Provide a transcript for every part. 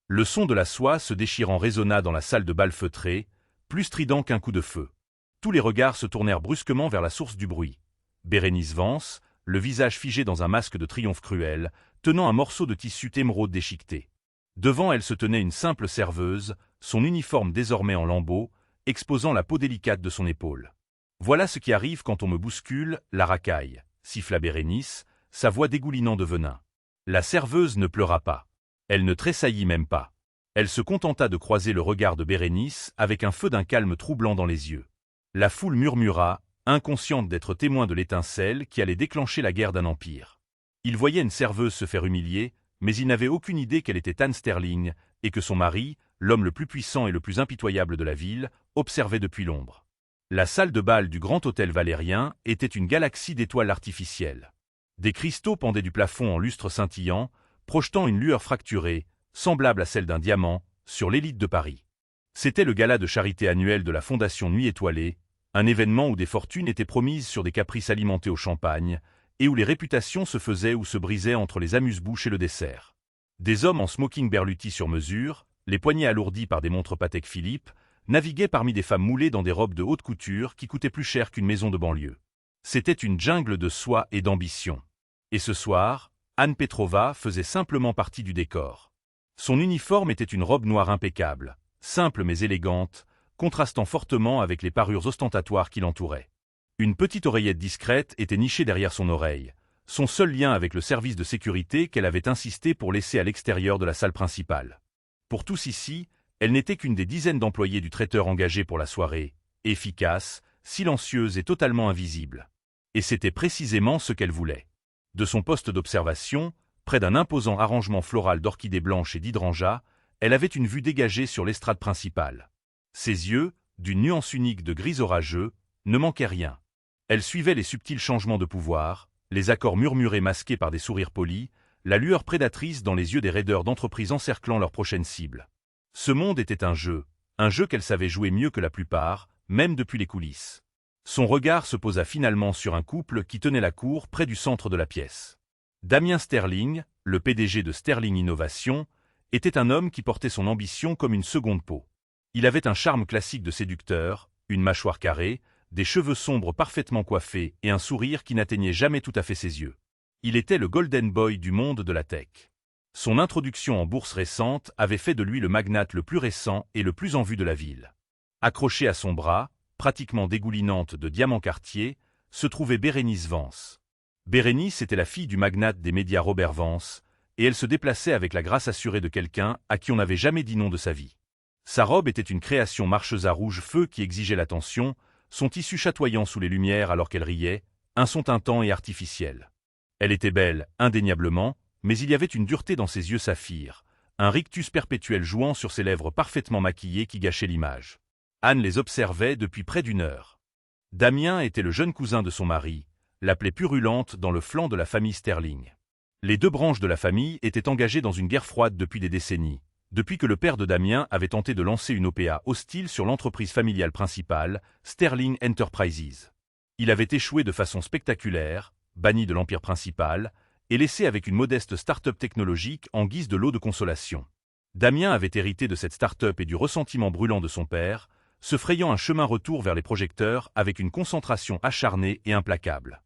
Le son de la soie se déchirant résonna dans la salle de bal feutrée, plus strident qu'un coup de feu. Tous les regards se tournèrent brusquement vers la source du bruit. Bérénice Vance, le visage figé dans un masque de triomphe cruel, tenant un morceau de tissu émeraude déchiqueté. Devant elle se tenait une simple serveuse, son uniforme désormais en lambeaux, exposant la peau délicate de son épaule. « Voilà ce qui arrive quand on me bouscule, la racaille », siffla Bérénice, sa voix dégoulinant de venin. La serveuse ne pleura pas. Elle ne tressaillit même pas. Elle se contenta de croiser le regard de Bérénice avec un feu d'un calme troublant dans les yeux. La foule murmura, inconsciente d'être témoin de l'étincelle qui allait déclencher la guerre d'un empire. Il voyait une serveuse se faire humilier, mais il n'avait aucune idée qu'elle était Anne Sterling, et que son mari, l'homme le plus puissant et le plus impitoyable de la ville, observait depuis l'ombre. La salle de bal du Grand Hôtel Valérien était une galaxie d'étoiles artificielles. Des cristaux pendaient du plafond en lustre scintillant, projetant une lueur fracturée, semblable à celle d'un diamant, sur l'élite de Paris. C'était le gala de charité annuel de la Fondation Nuit Étoilée, un événement où des fortunes étaient promises sur des caprices alimentés au champagne, et où les réputations se faisaient ou se brisaient entre les amuse-bouches et le dessert. Des hommes en smoking berluti sur mesure, les poignets alourdis par des montres Patek Philippe, naviguaient parmi des femmes moulées dans des robes de haute couture qui coûtaient plus cher qu'une maison de banlieue. C'était une jungle de soie et d'ambition. Et ce soir, Anne Petrova faisait simplement partie du décor. Son uniforme était une robe noire impeccable, simple mais élégante, contrastant fortement avec les parures ostentatoires qui l'entouraient. Une petite oreillette discrète était nichée derrière son oreille, son seul lien avec le service de sécurité qu'elle avait insisté pour laisser à l'extérieur de la salle principale. Pour tous ici, elle n'était qu'une des dizaines d'employés du traiteur engagés pour la soirée, efficace, silencieuse et totalement invisible. Et c'était précisément ce qu'elle voulait. De son poste d'observation, près d'un imposant arrangement floral d'orchidées blanches et d'hydrangeas, elle avait une vue dégagée sur l'estrade principale. Ses yeux, d'une nuance unique de gris orageux, ne manquaient rien. Elle suivait les subtils changements de pouvoir, les accords murmurés masqués par des sourires polis, la lueur prédatrice dans les yeux des raideurs d'entreprise encerclant leur prochaine cible. Ce monde était un jeu qu'elle savait jouer mieux que la plupart, même depuis les coulisses. Son regard se posa finalement sur un couple qui tenait la cour près du centre de la pièce. Damien Sterling, le PDG de Sterling Innovation, était un homme qui portait son ambition comme une seconde peau. Il avait un charme classique de séducteur, une mâchoire carrée, des cheveux sombres parfaitement coiffés et un sourire qui n'atteignait jamais tout à fait ses yeux. Il était le golden boy du monde de la tech. Son introduction en bourse récente avait fait de lui le magnate le plus récent et le plus en vue de la ville. Accrochée à son bras, pratiquement dégoulinante de diamants Cartier, se trouvait Bérénice Vance. Bérénice était la fille du magnate des médias Robert Vance, et elle se déplaçait avec la grâce assurée de quelqu'un à qui on n'avait jamais dit non de sa vie. Sa robe était une création marcheuse à rouge feu qui exigeait l'attention, son tissu chatoyant sous les lumières alors qu'elle riait, un son tintant et artificiel. Elle était belle, indéniablement, mais il y avait une dureté dans ses yeux saphir, un rictus perpétuel jouant sur ses lèvres parfaitement maquillées qui gâchait l'image. Anne les observait depuis près d'une heure. Damien était le jeune cousin de son mari, l'appelait purulente dans le flanc de la famille Sterling. Les deux branches de la famille étaient engagées dans une guerre froide depuis des décennies, depuis que le père de Damien avait tenté de lancer une OPA hostile sur l'entreprise familiale principale, Sterling Enterprises. Il avait échoué de façon spectaculaire, banni de l'empire principal, et laissé avec une modeste start-up technologique en guise de lot de consolation. Damien avait hérité de cette start-up et du ressentiment brûlant de son père, se frayant un chemin retour vers les projecteurs avec une concentration acharnée et implacable.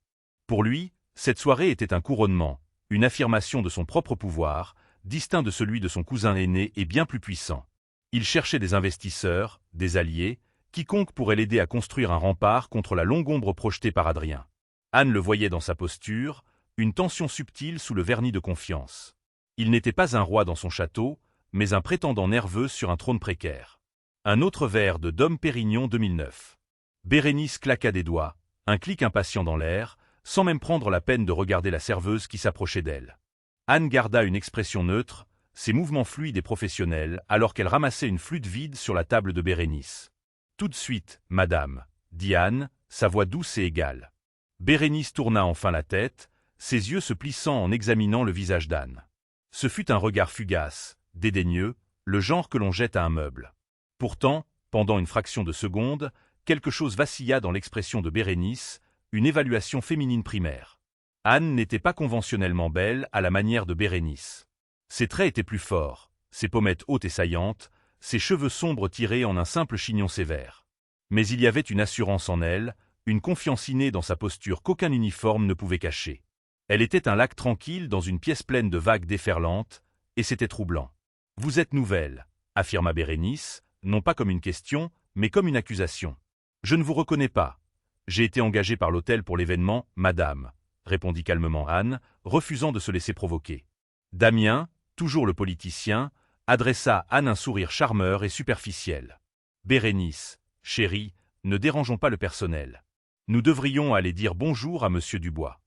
Pour lui, cette soirée était un couronnement, une affirmation de son propre pouvoir, distinct de celui de son cousin aîné et bien plus puissant. Il cherchait des investisseurs, des alliés, quiconque pourrait l'aider à construire un rempart contre la longue ombre projetée par Adrien. Anne le voyait dans sa posture, une tension subtile sous le vernis de confiance. Il n'était pas un roi dans son château, mais un prétendant nerveux sur un trône précaire. Un autre verre de Dom Pérignon 2009. Bérénice claqua des doigts, un clic impatient dans l'air, sans même prendre la peine de regarder la serveuse qui s'approchait d'elle. Anne garda une expression neutre, ses mouvements fluides et professionnels, alors qu'elle ramassait une flûte vide sur la table de Bérénice. « Tout de suite, madame », dit Anne, sa voix douce et égale. Bérénice tourna enfin la tête, ses yeux se plissant en examinant le visage d'Anne. Ce fut un regard fugace, dédaigneux, le genre que l'on jette à un meuble. Pourtant, pendant une fraction de seconde, quelque chose vacilla dans l'expression de Bérénice, une évaluation féminine primaire. Anne n'était pas conventionnellement belle à la manière de Bérénice. Ses traits étaient plus forts, ses pommettes hautes et saillantes, ses cheveux sombres tirés en un simple chignon sévère. Mais il y avait une assurance en elle, une confiance innée dans sa posture qu'aucun uniforme ne pouvait cacher. Elle était un lac tranquille dans une pièce pleine de vagues déferlantes, et c'était troublant. « Vous êtes nouvelle », affirma Bérénice, non pas comme une question, mais comme une accusation. « Je ne vous reconnais pas. J'ai été engagée par l'hôtel pour l'événement, madame, » répondit calmement Anne, refusant de se laisser provoquer. Damien, toujours le politicien, adressa à Anne un sourire charmeur et superficiel. « Bérénice, chérie, ne dérangeons pas le personnel. Nous devrions aller dire bonjour à monsieur Dubois. »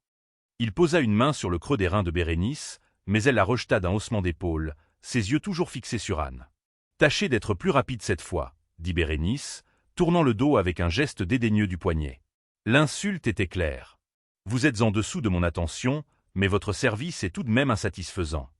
Il posa une main sur le creux des reins de Bérénice, mais elle la rejeta d'un haussement d'épaules, ses yeux toujours fixés sur Anne. « Tâchez d'être plus rapide cette fois, » dit Bérénice, tournant le dos avec un geste dédaigneux du poignet. L'insulte était claire. « Vous êtes en dessous de mon attention, mais votre service est tout de même insatisfaisant. »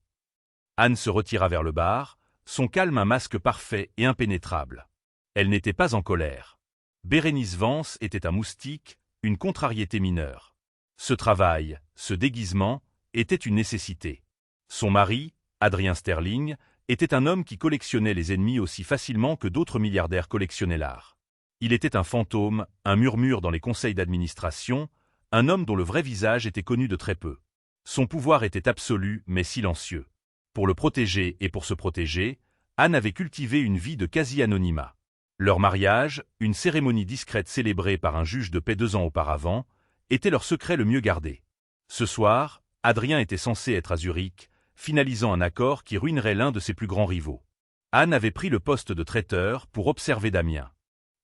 Anne se retira vers le bar, son calme un masque parfait et impénétrable. Elle n'était pas en colère. Bérénice Vance était un moustique, une contrariété mineure. Ce travail, ce déguisement, était une nécessité. Son mari, Adrien Sterling, était un homme qui collectionnait les ennemis aussi facilement que d'autres milliardaires collectionnaient l'art. Il était un fantôme, un murmure dans les conseils d'administration, un homme dont le vrai visage était connu de très peu. Son pouvoir était absolu mais silencieux. Pour le protéger et pour se protéger, Anne avait cultivé une vie de quasi-anonymat. Leur mariage, une cérémonie discrète célébrée par un juge de paix 2 ans auparavant, était leur secret le mieux gardé. Ce soir, Adrien était censé être à Zurich, finalisant un accord qui ruinerait l'un de ses plus grands rivaux. Anne avait pris le poste de traiteur pour observer Damien.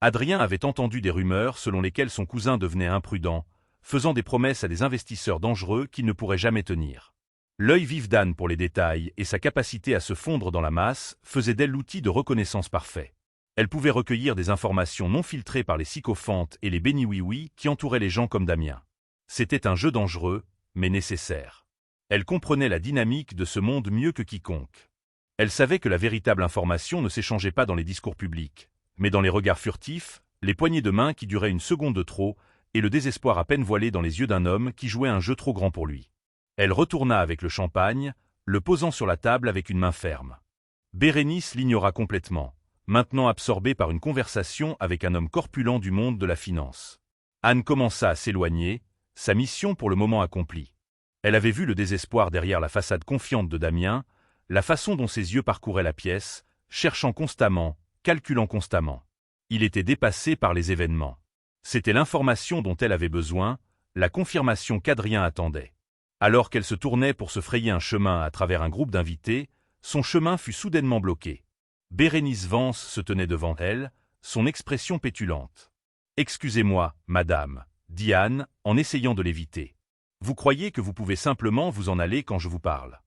Adrien avait entendu des rumeurs selon lesquelles son cousin devenait imprudent, faisant des promesses à des investisseurs dangereux qu'il ne pourrait jamais tenir. L'œil vif d'Anne pour les détails et sa capacité à se fondre dans la masse faisaient d'elle l'outil de reconnaissance parfait. Elle pouvait recueillir des informations non filtrées par les sycophantes et les béni-oui-oui qui entouraient les gens comme Damien. C'était un jeu dangereux, mais nécessaire. Elle comprenait la dynamique de ce monde mieux que quiconque. Elle savait que la véritable information ne s'échangeait pas dans les discours publics, mais dans les regards furtifs, les poignées de main qui duraient une seconde de trop, et le désespoir à peine voilé dans les yeux d'un homme qui jouait un jeu trop grand pour lui. Elle retourna avec le champagne, le posant sur la table avec une main ferme. Bérénice l'ignora complètement, maintenant absorbée par une conversation avec un homme corpulent du monde de la finance. Anne commença à s'éloigner, sa mission pour le moment accomplie. Elle avait vu le désespoir derrière la façade confiante de Damien, la façon dont ses yeux parcouraient la pièce, cherchant constamment, calculant constamment. Il était dépassé par les événements. C'était l'information dont elle avait besoin, la confirmation qu'Adrien attendait. Alors qu'elle se tournait pour se frayer un chemin à travers un groupe d'invités, son chemin fut soudainement bloqué. Bérénice Vance se tenait devant elle, son expression pétulante. « Excusez-moi, madame, » dit Anne, en essayant de l'éviter. « Vous croyez que vous pouvez simplement vous en aller quand je vous parle. »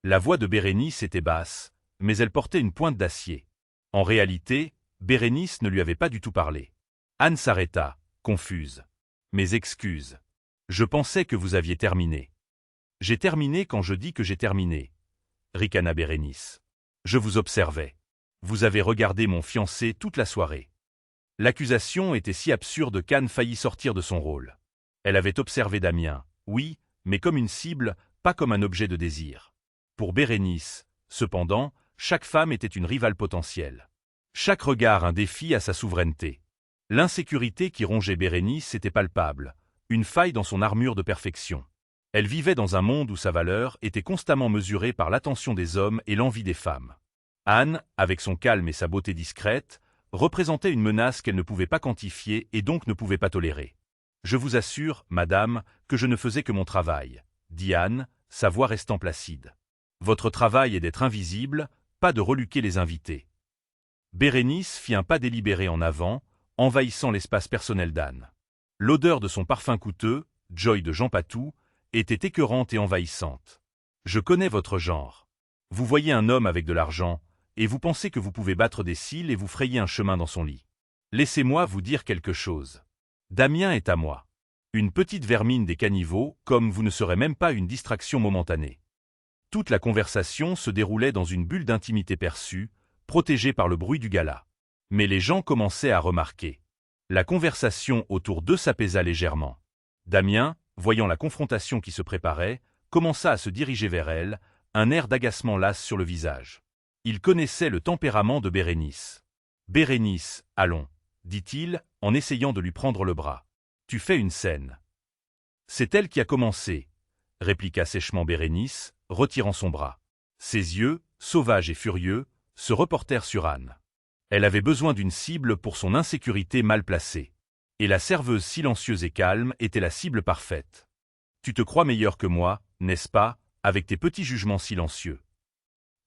La voix de Bérénice était basse, mais elle portait une pointe d'acier. En réalité, Bérénice ne lui avait pas du tout parlé. Anne s'arrêta, confuse. « Mes excuses. Je pensais que vous aviez terminé. »« J'ai terminé quand je dis que j'ai terminé, » ricana Bérénice. « Je vous observais. Vous avez regardé mon fiancé toute la soirée. » L'accusation était si absurde qu'Anne faillit sortir de son rôle. Elle avait observé Damien, oui, mais comme une cible, pas comme un objet de désir. Pour Bérénice, cependant, chaque femme était une rivale potentielle. Chaque regard un défi à sa souveraineté. L'insécurité qui rongeait Bérénice était palpable, une faille dans son armure de perfection. Elle vivait dans un monde où sa valeur était constamment mesurée par l'attention des hommes et l'envie des femmes. Anne, avec son calme et sa beauté discrète, représentait une menace qu'elle ne pouvait pas quantifier et donc ne pouvait pas tolérer. « Je vous assure, madame, que je ne faisais que mon travail, » dit Anne, sa voix restant placide. « Votre travail est d'être invisible, pas de reluquer les invités. » Bérénice fit un pas délibéré en avant, envahissant l'espace personnel d'Anne. L'odeur de son parfum coûteux, Joy de Jean Patou, était écœurante et envahissante. « Je connais votre genre. Vous voyez un homme avec de l'argent, et vous pensez que vous pouvez battre des cils et vous frayer un chemin dans son lit. Laissez-moi vous dire quelque chose. Damien est à moi. Une petite vermine des caniveaux, comme vous ne serez même pas une distraction momentanée. » Toute la conversation se déroulait dans une bulle d'intimité perçue, protégée par le bruit du gala. Mais les gens commençaient à remarquer. La conversation autour d'eux s'apaisa légèrement. Damien, voyant la confrontation qui se préparait, commença à se diriger vers elle, un air d'agacement las sur le visage. Il connaissait le tempérament de Bérénice. « Bérénice, allons, dit-il, en essayant de lui prendre le bras. Tu fais une scène. C'est elle qui a commencé, répliqua sèchement Bérénice, retirant son bras. Ses yeux, sauvages et furieux, se reportèrent sur Anne. Elle avait besoin d'une cible pour son insécurité mal placée. Et la serveuse silencieuse et calme était la cible parfaite. Tu te crois meilleur que moi, n'est-ce pas, avec tes petits jugements silencieux.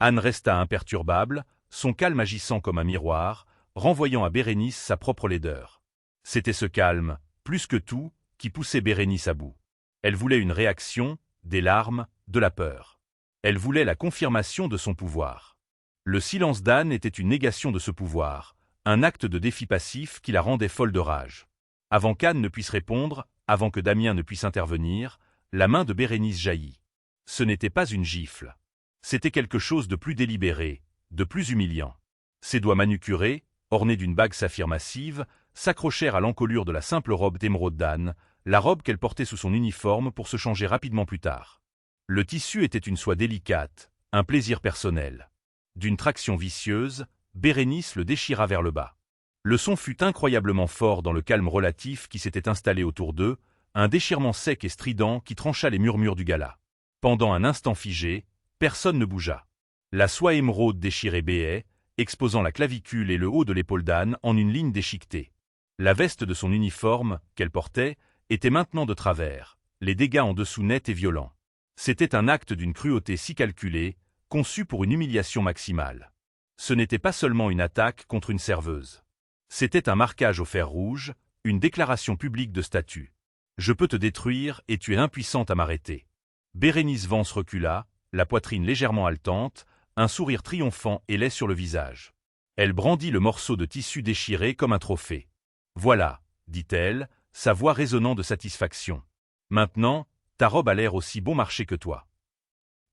Anne resta imperturbable, son calme agissant comme un miroir, renvoyant à Bérénice sa propre laideur. C'était ce calme, plus que tout, qui poussait Bérénice à bout. Elle voulait une réaction, des larmes, de la peur. Elle voulait la confirmation de son pouvoir. Le silence d'Anne était une négation de ce pouvoir, un acte de défi passif qui la rendait folle de rage. Avant qu'Anne ne puisse répondre, avant que Damien ne puisse intervenir, la main de Bérénice jaillit. Ce n'était pas une gifle. C'était quelque chose de plus délibéré, de plus humiliant. Ses doigts manucurés, ornés d'une bague saphir massive, s'accrochèrent à l'encolure de la simple robe d'émeraude d'Anne, la robe qu'elle portait sous son uniforme pour se changer rapidement plus tard. Le tissu était une soie délicate, un plaisir personnel. D'une traction vicieuse, Bérénice le déchira vers le bas. Le son fut incroyablement fort dans le calme relatif qui s'était installé autour d'eux, un déchirement sec et strident qui trancha les murmures du gala. Pendant un instant figé, personne ne bougea. La soie émeraude déchirée béait, exposant la clavicule et le haut de l'épaule d'Anne en une ligne déchiquetée. La veste de son uniforme, qu'elle portait, était maintenant de travers, les dégâts en dessous nets et violents. C'était un acte d'une cruauté si calculée, conçu pour une humiliation maximale. Ce n'était pas seulement une attaque contre une serveuse. C'était un marquage au fer rouge, une déclaration publique de statut. Je peux te détruire et tu es impuissante à m'arrêter. Bérénice Vance recula, la poitrine légèrement haletante, un sourire triomphant et laid sur le visage. Elle brandit le morceau de tissu déchiré comme un trophée. Voilà, dit-elle, sa voix résonnant de satisfaction. Maintenant, ta robe a l'air aussi bon marché que toi.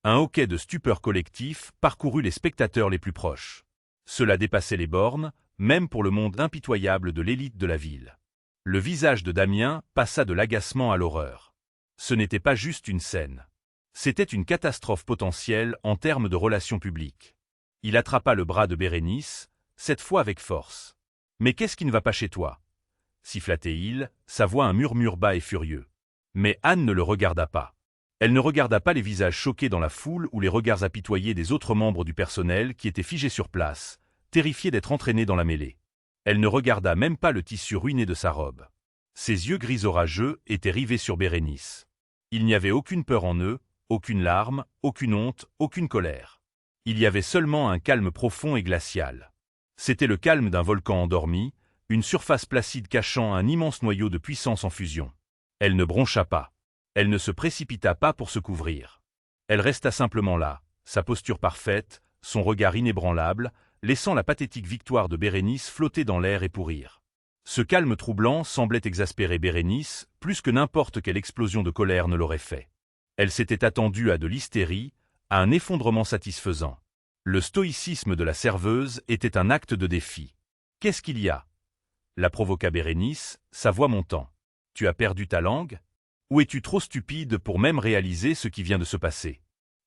Un hoquet de stupeur collectif parcourut les spectateurs les plus proches. Cela dépassait les bornes, même pour le monde impitoyable de l'élite de la ville. Le visage de Damien passa de l'agacement à l'horreur. Ce n'était pas juste une scène. C'était une catastrophe potentielle en termes de relations publiques. Il attrapa le bras de Bérénice, cette fois avec force. « Mais qu'est-ce qui ne va pas chez toi » siffla-t-il, sa voix un murmure bas et furieux. Mais Anne ne le regarda pas. Elle ne regarda pas les visages choqués dans la foule ou les regards apitoyés des autres membres du personnel qui étaient figés sur place, terrifiés d'être entraînés dans la mêlée. Elle ne regarda même pas le tissu ruiné de sa robe. Ses yeux gris orageux étaient rivés sur Bérénice. Il n'y avait aucune peur en eux, aucune larme, aucune honte, aucune colère. Il y avait seulement un calme profond et glacial. C'était le calme d'un volcan endormi, une surface placide cachant un immense noyau de puissance en fusion. Elle ne broncha pas. Elle ne se précipita pas pour se couvrir. Elle resta simplement là, sa posture parfaite, son regard inébranlable, laissant la pathétique victoire de Bérénice flotter dans l'air et pourrir. Ce calme troublant semblait exaspérer Bérénice plus que n'importe quelle explosion de colère ne l'aurait fait. Elle s'était attendue à de l'hystérie, à un effondrement satisfaisant. Le stoïcisme de la serveuse était un acte de défi. « Qu'est-ce qu'il y a » la provoqua Bérénice, sa voix montant. « Tu as perdu ta langue ? Ou es-tu trop stupide pour même réaliser ce qui vient de se passer ?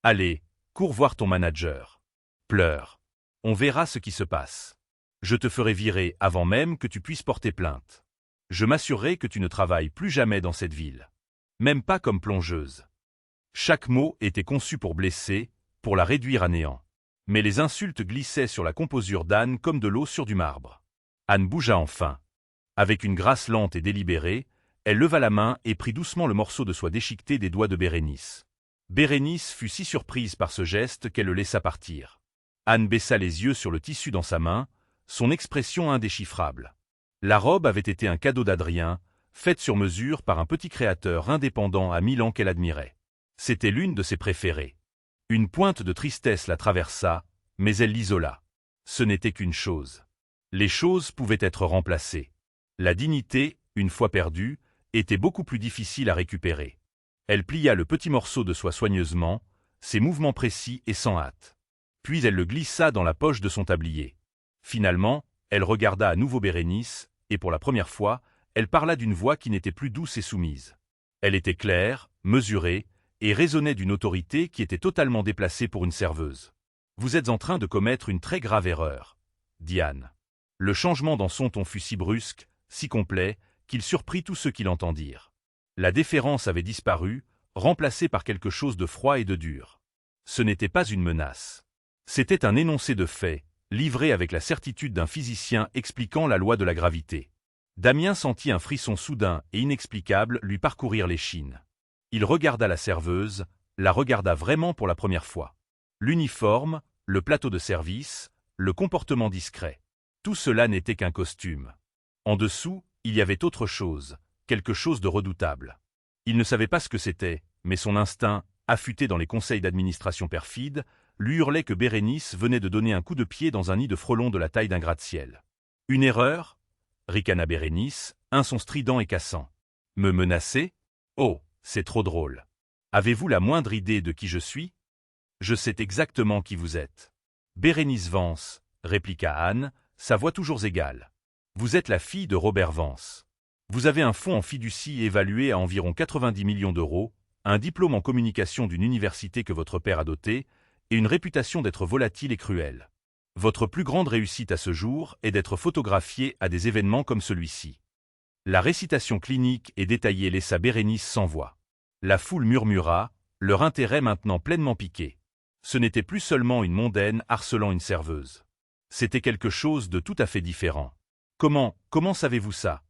Allez, cours voir ton manager. Pleure. On verra ce qui se passe. Je te ferai virer avant même que tu puisses porter plainte. Je m'assurerai que tu ne travailles plus jamais dans cette ville. Même pas comme plongeuse. » Chaque mot était conçu pour blesser, pour la réduire à néant. Mais les insultes glissaient sur la composure d'Anne comme de l'eau sur du marbre. Anne bougea enfin. Avec une grâce lente et délibérée, elle leva la main et prit doucement le morceau de soie déchiquetée des doigts de Bérénice. Bérénice fut si surprise par ce geste qu'elle le laissa partir. Anne baissa les yeux sur le tissu dans sa main, son expression indéchiffrable. La robe avait été un cadeau d'Adrien, faite sur mesure par un petit créateur indépendant à Milan qu'elle admirait. C'était l'une de ses préférées. Une pointe de tristesse la traversa, mais elle l'isola. Ce n'était qu'une chose. Les choses pouvaient être remplacées. La dignité, une fois perdue, était beaucoup plus difficile à récupérer. Elle plia le petit morceau de soie soigneusement, ses mouvements précis et sans hâte. Puis elle le glissa dans la poche de son tablier. Finalement, elle regarda à nouveau Bérénice, et pour la première fois, elle parla d'une voix qui n'était plus douce et soumise. Elle était claire, mesurée, et résonnait d'une autorité qui était totalement déplacée pour une serveuse. « Vous êtes en train de commettre une très grave erreur, dit Anne. Le changement dans son ton fut si brusque, si complet, qu'il surprit tous ceux qui l'entendirent. La déférence avait disparu, remplacée par quelque chose de froid et de dur. Ce n'était pas une menace. C'était un énoncé de faits, livré avec la certitude d'un physicien expliquant la loi de la gravité. Damien sentit un frisson soudain et inexplicable lui parcourir l'échine. Il regarda la serveuse, la regarda vraiment pour la première fois. L'uniforme, le plateau de service, le comportement discret. Tout cela n'était qu'un costume. En dessous, il y avait autre chose, quelque chose de redoutable. Il ne savait pas ce que c'était, mais son instinct, affûté dans les conseils d'administration perfides, lui hurlait que Bérénice venait de donner un coup de pied dans un nid de frelons de la taille d'un gratte-ciel. Une erreur ? Ricana Bérénice, un son strident et cassant. Me menacer ? Oh, c'est trop drôle. Avez-vous la moindre idée de qui je suis ? Je sais exactement qui vous êtes. Bérénice Vance, répliqua Anne, sa voix toujours égale. Vous êtes la fille de Robert Vance. Vous avez un fonds en fiducie évalué à environ 90 millions d'euros, un diplôme en communication d'une université que votre père a doté, et une réputation d'être volatile et cruel. Votre plus grande réussite à ce jour est d'être photographié à des événements comme celui-ci. La récitation clinique et détaillée laissa Bérénice sans voix. La foule murmura, leur intérêt maintenant pleinement piqué. Ce n'était plus seulement une mondaine harcelant une serveuse. C'était quelque chose de tout à fait différent. Comment savez-vous ça ?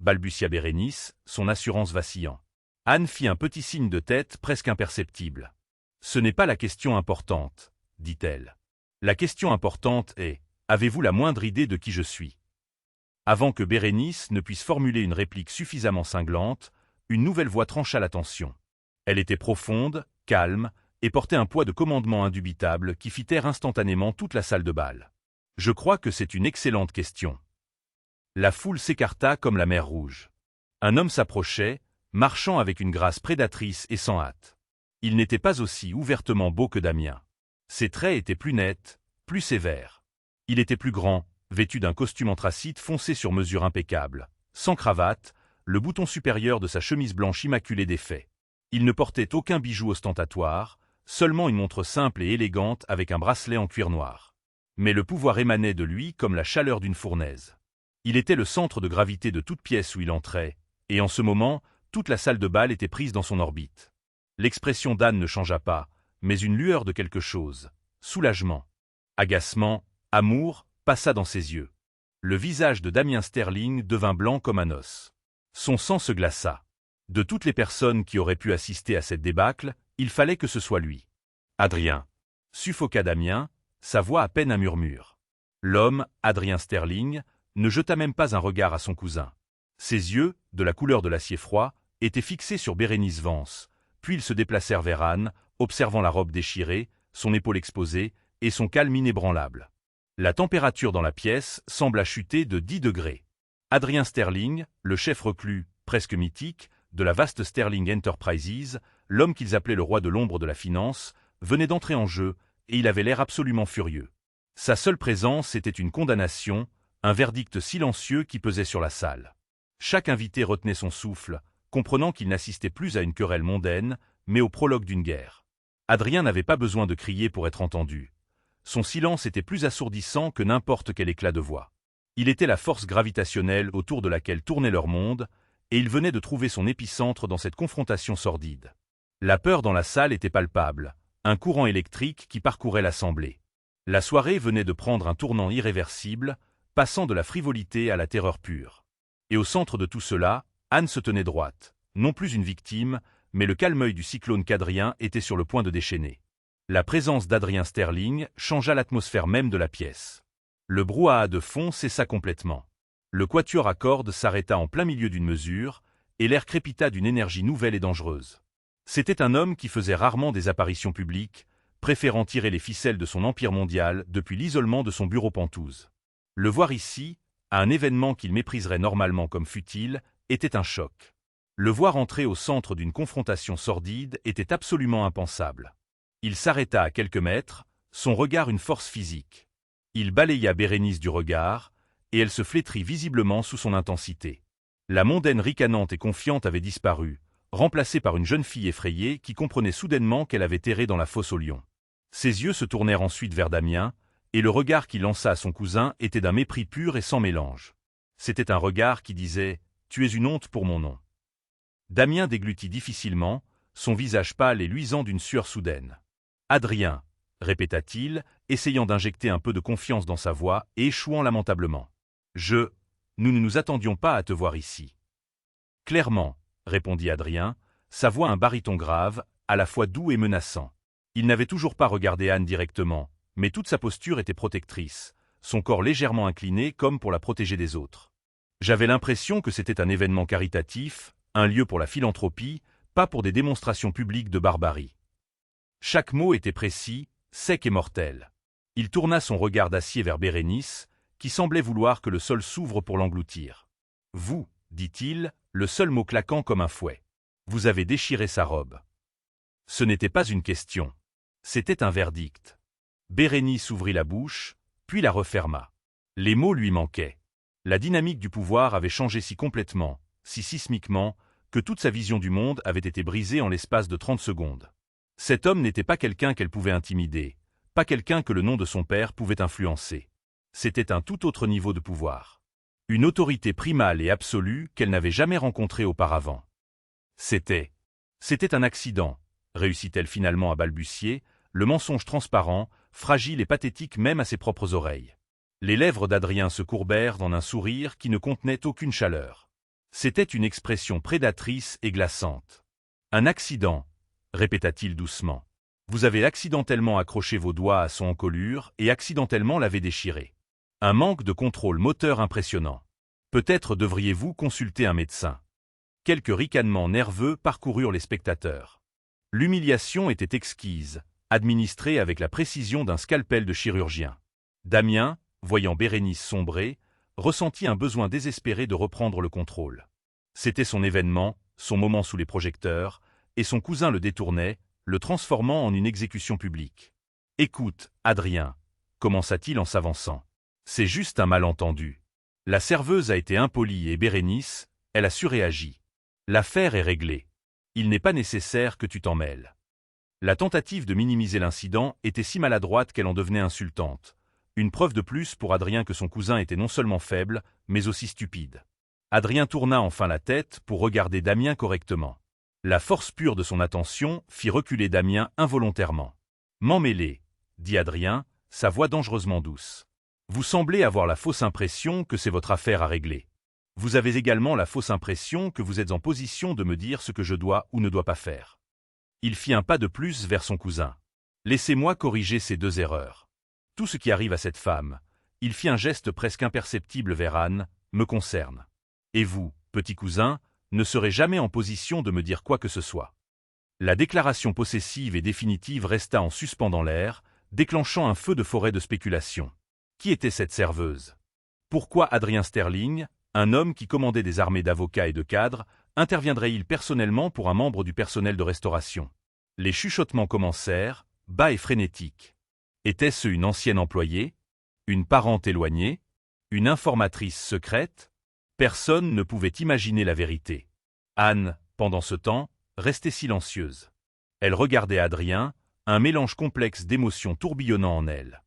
Balbutia Bérénice, son assurance vacillant. Anne fit un petit signe de tête presque imperceptible. Ce n'est pas la question importante, dit-elle. La question importante est, avez-vous la moindre idée de qui je suis ? Avant que Bérénice ne puisse formuler une réplique suffisamment cinglante, une nouvelle voix trancha la tension. Elle était profonde, calme, et portait un poids de commandement indubitable qui fit taire instantanément toute la salle de bal. Je crois que c'est une excellente question. La foule s'écarta comme la mer Rouge. Un homme s'approchait, marchant avec une grâce prédatrice et sans hâte. Il n'était pas aussi ouvertement beau que Damien. Ses traits étaient plus nets, plus sévères. Il était plus grand, vêtu d'un costume anthracite foncé sur mesure impeccable, sans cravate, le bouton supérieur de sa chemise blanche immaculée défait. Il ne portait aucun bijou ostentatoire, seulement une montre simple et élégante avec un bracelet en cuir noir. Mais le pouvoir émanait de lui comme la chaleur d'une fournaise. Il était le centre de gravité de toute pièce où il entrait, et en ce moment, toute la salle de bal était prise dans son orbite. L'expression d'Anne ne changea pas, mais une lueur de quelque chose, soulagement, agacement, amour, passa dans ses yeux. Le visage de Damien Sterling devint blanc comme un os. Son sang se glaça. De toutes les personnes qui auraient pu assister à cette débâcle, il fallait que ce soit lui. Adrien. Suffoqua Damien, sa voix à peine un murmure. L'homme, Adrien Sterling, ne jeta même pas un regard à son cousin. Ses yeux, de la couleur de l'acier froid, étaient fixés sur Bérénice Vance, puis ils se déplacèrent vers Anne, observant la robe déchirée, son épaule exposée, et son calme inébranlable. La température dans la pièce sembla chuter de 10 degrés. Adrien Sterling, le chef reclus, presque mythique, de la vaste Sterling Enterprises, l'homme qu'ils appelaient le roi de l'ombre de la finance, venait d'entrer en jeu, et il avait l'air absolument furieux. Sa seule présence était une condamnation, un verdict silencieux qui pesait sur la salle. Chaque invité retenait son souffle, comprenant qu'il n'assistait plus à une querelle mondaine, mais au prologue d'une guerre. Adrien n'avait pas besoin de crier pour être entendu. Son silence était plus assourdissant que n'importe quel éclat de voix. Il était la force gravitationnelle autour de laquelle tournait leur monde, et il venait de trouver son épicentre dans cette confrontation sordide. La peur dans la salle était palpable, un courant électrique qui parcourait l'assemblée. La soirée venait de prendre un tournant irréversible, passant de la frivolité à la terreur pure. Et au centre de tout cela, Anne se tenait droite, non plus une victime, mais le calme œil du cyclone qu'Adrien était sur le point de déchaîner. La présence d'Adrien Sterling changea l'atmosphère même de la pièce. Le brouhaha de fond cessa complètement. Le quatuor à cordes s'arrêta en plein milieu d'une mesure, et l'air crépita d'une énergie nouvelle et dangereuse. C'était un homme qui faisait rarement des apparitions publiques, préférant tirer les ficelles de son empire mondial depuis l'isolement de son bureau Pentouze. Le voir ici, à un événement qu'il mépriserait normalement comme futile, était un choc. Le voir entrer au centre d'une confrontation sordide était absolument impensable. Il s'arrêta à quelques mètres, son regard une force physique. Il balaya Bérénice du regard, et elle se flétrit visiblement sous son intensité. La mondaine ricanante et confiante avait disparu, remplacée par une jeune fille effrayée qui comprenait soudainement qu'elle avait erré dans la fosse au lion. Ses yeux se tournèrent ensuite vers Damien, et le regard qu'il lança à son cousin était d'un mépris pur et sans mélange. C'était un regard qui disait « Tu es une honte pour mon nom ». Damien déglutit difficilement, son visage pâle et luisant d'une sueur soudaine. « Adrien », répéta-t-il, essayant d'injecter un peu de confiance dans sa voix et échouant lamentablement. « Nous ne nous attendions pas à te voir ici. » « Clairement », répondit Adrien, sa voix un baryton grave, à la fois doux et menaçant. Il n'avait toujours pas regardé Anne directement, mais toute sa posture était protectrice, son corps légèrement incliné comme pour la protéger des autres. J'avais l'impression que c'était un événement caritatif, un lieu pour la philanthropie, pas pour des démonstrations publiques de barbarie. Chaque mot était précis, sec et mortel. Il tourna son regard d'acier vers Bérénice, qui semblait vouloir que le sol s'ouvre pour l'engloutir. « Vous, dit-il, le seul mot claquant comme un fouet. Vous avez déchiré sa robe. » Ce n'était pas une question. C'était un verdict. Bérénice ouvrit la bouche, puis la referma. Les mots lui manquaient. La dynamique du pouvoir avait changé si complètement, si sismiquement, que toute sa vision du monde avait été brisée en l'espace de 30 secondes. Cet homme n'était pas quelqu'un qu'elle pouvait intimider, pas quelqu'un que le nom de son père pouvait influencer. C'était un tout autre niveau de pouvoir. Une autorité primale et absolue qu'elle n'avait jamais rencontrée auparavant. C'était un accident, réussit-elle finalement à balbutier, le mensonge transparent, fragile et pathétique même à ses propres oreilles. Les lèvres d'Adrien se courbèrent dans un sourire qui ne contenait aucune chaleur. C'était une expression prédatrice et glaçante. « Un accident », répéta-t-il doucement. « Vous avez accidentellement accroché vos doigts à son encolure et accidentellement l'avez déchiré. Un manque de contrôle moteur impressionnant. Peut-être devriez-vous consulter un médecin. » Quelques ricanements nerveux parcoururent les spectateurs. L'humiliation était exquise, administrée avec la précision d'un scalpel de chirurgien. Damien, voyant Bérénice sombrer, ressentit un besoin désespéré de reprendre le contrôle. C'était son événement, son moment sous les projecteurs, et son cousin le détournait, le transformant en une exécution publique. « Écoute, Adrien, » commença-t-il en s'avançant. « C'est juste un malentendu. » La serveuse a été impolie et Bérénice, elle a surréagi. L'affaire est réglée. Il n'est pas nécessaire que tu t'en mêles. La tentative de minimiser l'incident était si maladroite qu'elle en devenait insultante. Une preuve de plus pour Adrien que son cousin était non seulement faible, mais aussi stupide. Adrien tourna enfin la tête pour regarder Damien correctement. La force pure de son attention fit reculer Damien involontairement. « M'en mêler, » dit Adrien, sa voix dangereusement douce. « Vous semblez avoir la fausse impression que c'est votre affaire à régler. Vous avez également la fausse impression que vous êtes en position de me dire ce que je dois ou ne dois pas faire. » Il fit un pas de plus vers son cousin. « Laissez-moi corriger ces deux erreurs. Tout ce qui arrive à cette femme, » il fit un geste presque imperceptible vers Anne, « me concerne. Et vous, petit cousin, ne serez jamais en position de me dire quoi que ce soit. » La déclaration possessive et définitive resta en suspens dans l'air, déclenchant un feu de forêt de spéculation. Qui était cette serveuse? Pourquoi Adrien Sterling, un homme qui commandait des armées d'avocats et de cadres, interviendrait-il personnellement pour un membre du personnel de restauration? Les chuchotements commencèrent, bas et frénétiques. Était-ce une ancienne employée? Une parente éloignée? Une informatrice secrète? Personne ne pouvait imaginer la vérité. Anne, pendant ce temps, restait silencieuse. Elle regardait Adrien, un mélange complexe d'émotions tourbillonnant en elle.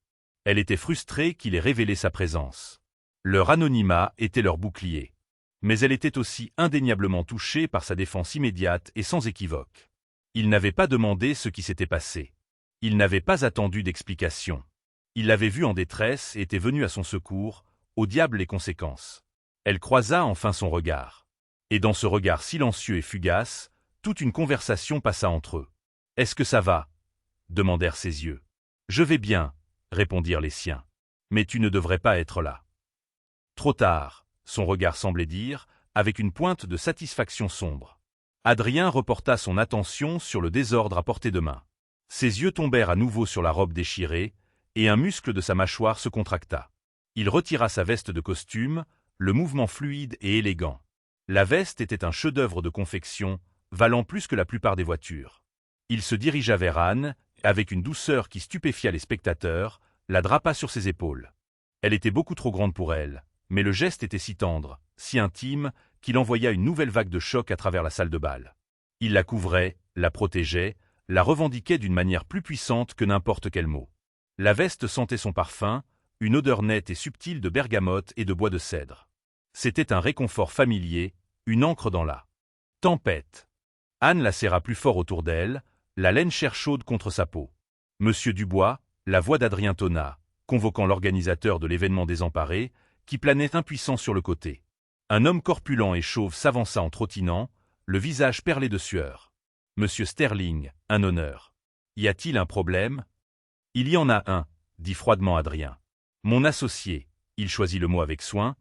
Elle était frustrée qu'il ait révélé sa présence. Leur anonymat était leur bouclier. Mais elle était aussi indéniablement touchée par sa défense immédiate et sans équivoque. Il n'avait pas demandé ce qui s'était passé. Il n'avait pas attendu d'explication. Il l'avait vue en détresse et était venu à son secours, au diable les conséquences. Elle croisa enfin son regard. Et dans ce regard silencieux et fugace, toute une conversation passa entre eux. « Est-ce que ça va » demandèrent ses yeux. « Je vais bien » répondirent les siens. « Mais tu ne devrais pas être là. » Trop tard, son regard semblait dire, avec une pointe de satisfaction sombre. Adrien reporta son attention sur le désordre à portée de main. Ses yeux tombèrent à nouveau sur la robe déchirée, et un muscle de sa mâchoire se contracta. Il retira sa veste de costume, le mouvement fluide et élégant. La veste était un chef-d'œuvre de confection, valant plus que la plupart des voitures. Il se dirigea vers Anne, avec une douceur qui stupéfia les spectateurs, la drapa sur ses épaules. Elle était beaucoup trop grande pour elle, mais le geste était si tendre, si intime, qu'il envoya une nouvelle vague de choc à travers la salle de bal. Il la couvrait, la protégeait, la revendiquait d'une manière plus puissante que n'importe quel mot. La veste sentait son parfum, une odeur nette et subtile de bergamote et de bois de cèdre. C'était un réconfort familier, une encre dans la tempête. Anne la serra plus fort autour d'elle, la laine chair chaude contre sa peau. Monsieur Dubois, la voix d'Adrien tonna, convoquant l'organisateur de l'événement désemparé, qui planait impuissant sur le côté. Un homme corpulent et chauve s'avança en trottinant, le visage perlé de sueur. Monsieur Sterling, un honneur. Y a-t-il un problème? Il y en a un, dit froidement Adrien. Mon associé, il choisit le mot avec soin,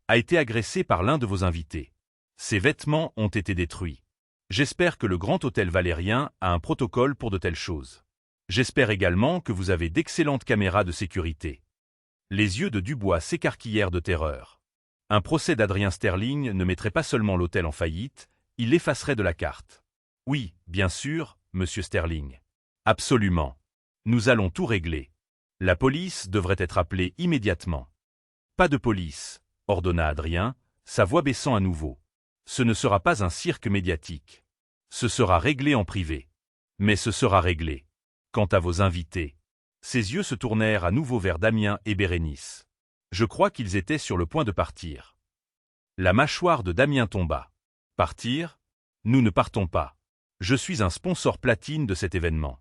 a été agressé par l'un de vos invités. Ses vêtements ont été détruits. J'espère que le Grand Hôtel Valérien a un protocole pour de telles choses. J'espère également que vous avez d'excellentes caméras de sécurité. Les yeux de Dubois s'écarquillèrent de terreur. Un procès d'Adrien Sterling ne mettrait pas seulement l'hôtel en faillite, il l'effacerait de la carte. Oui, bien sûr, monsieur Sterling. Absolument. Nous allons tout régler. La police devrait être appelée immédiatement. Pas de police, ordonna Adrien, sa voix baissant à nouveau. Ce ne sera pas un cirque médiatique. Ce sera réglé en privé. Mais ce sera réglé. Quant à vos invités. Ses yeux se tournèrent à nouveau vers Damien et Bérénice. Je crois qu'ils étaient sur le point de partir. La mâchoire de Damien tomba. Partir? Nous ne partons pas. Je suis un sponsor platine de cet événement.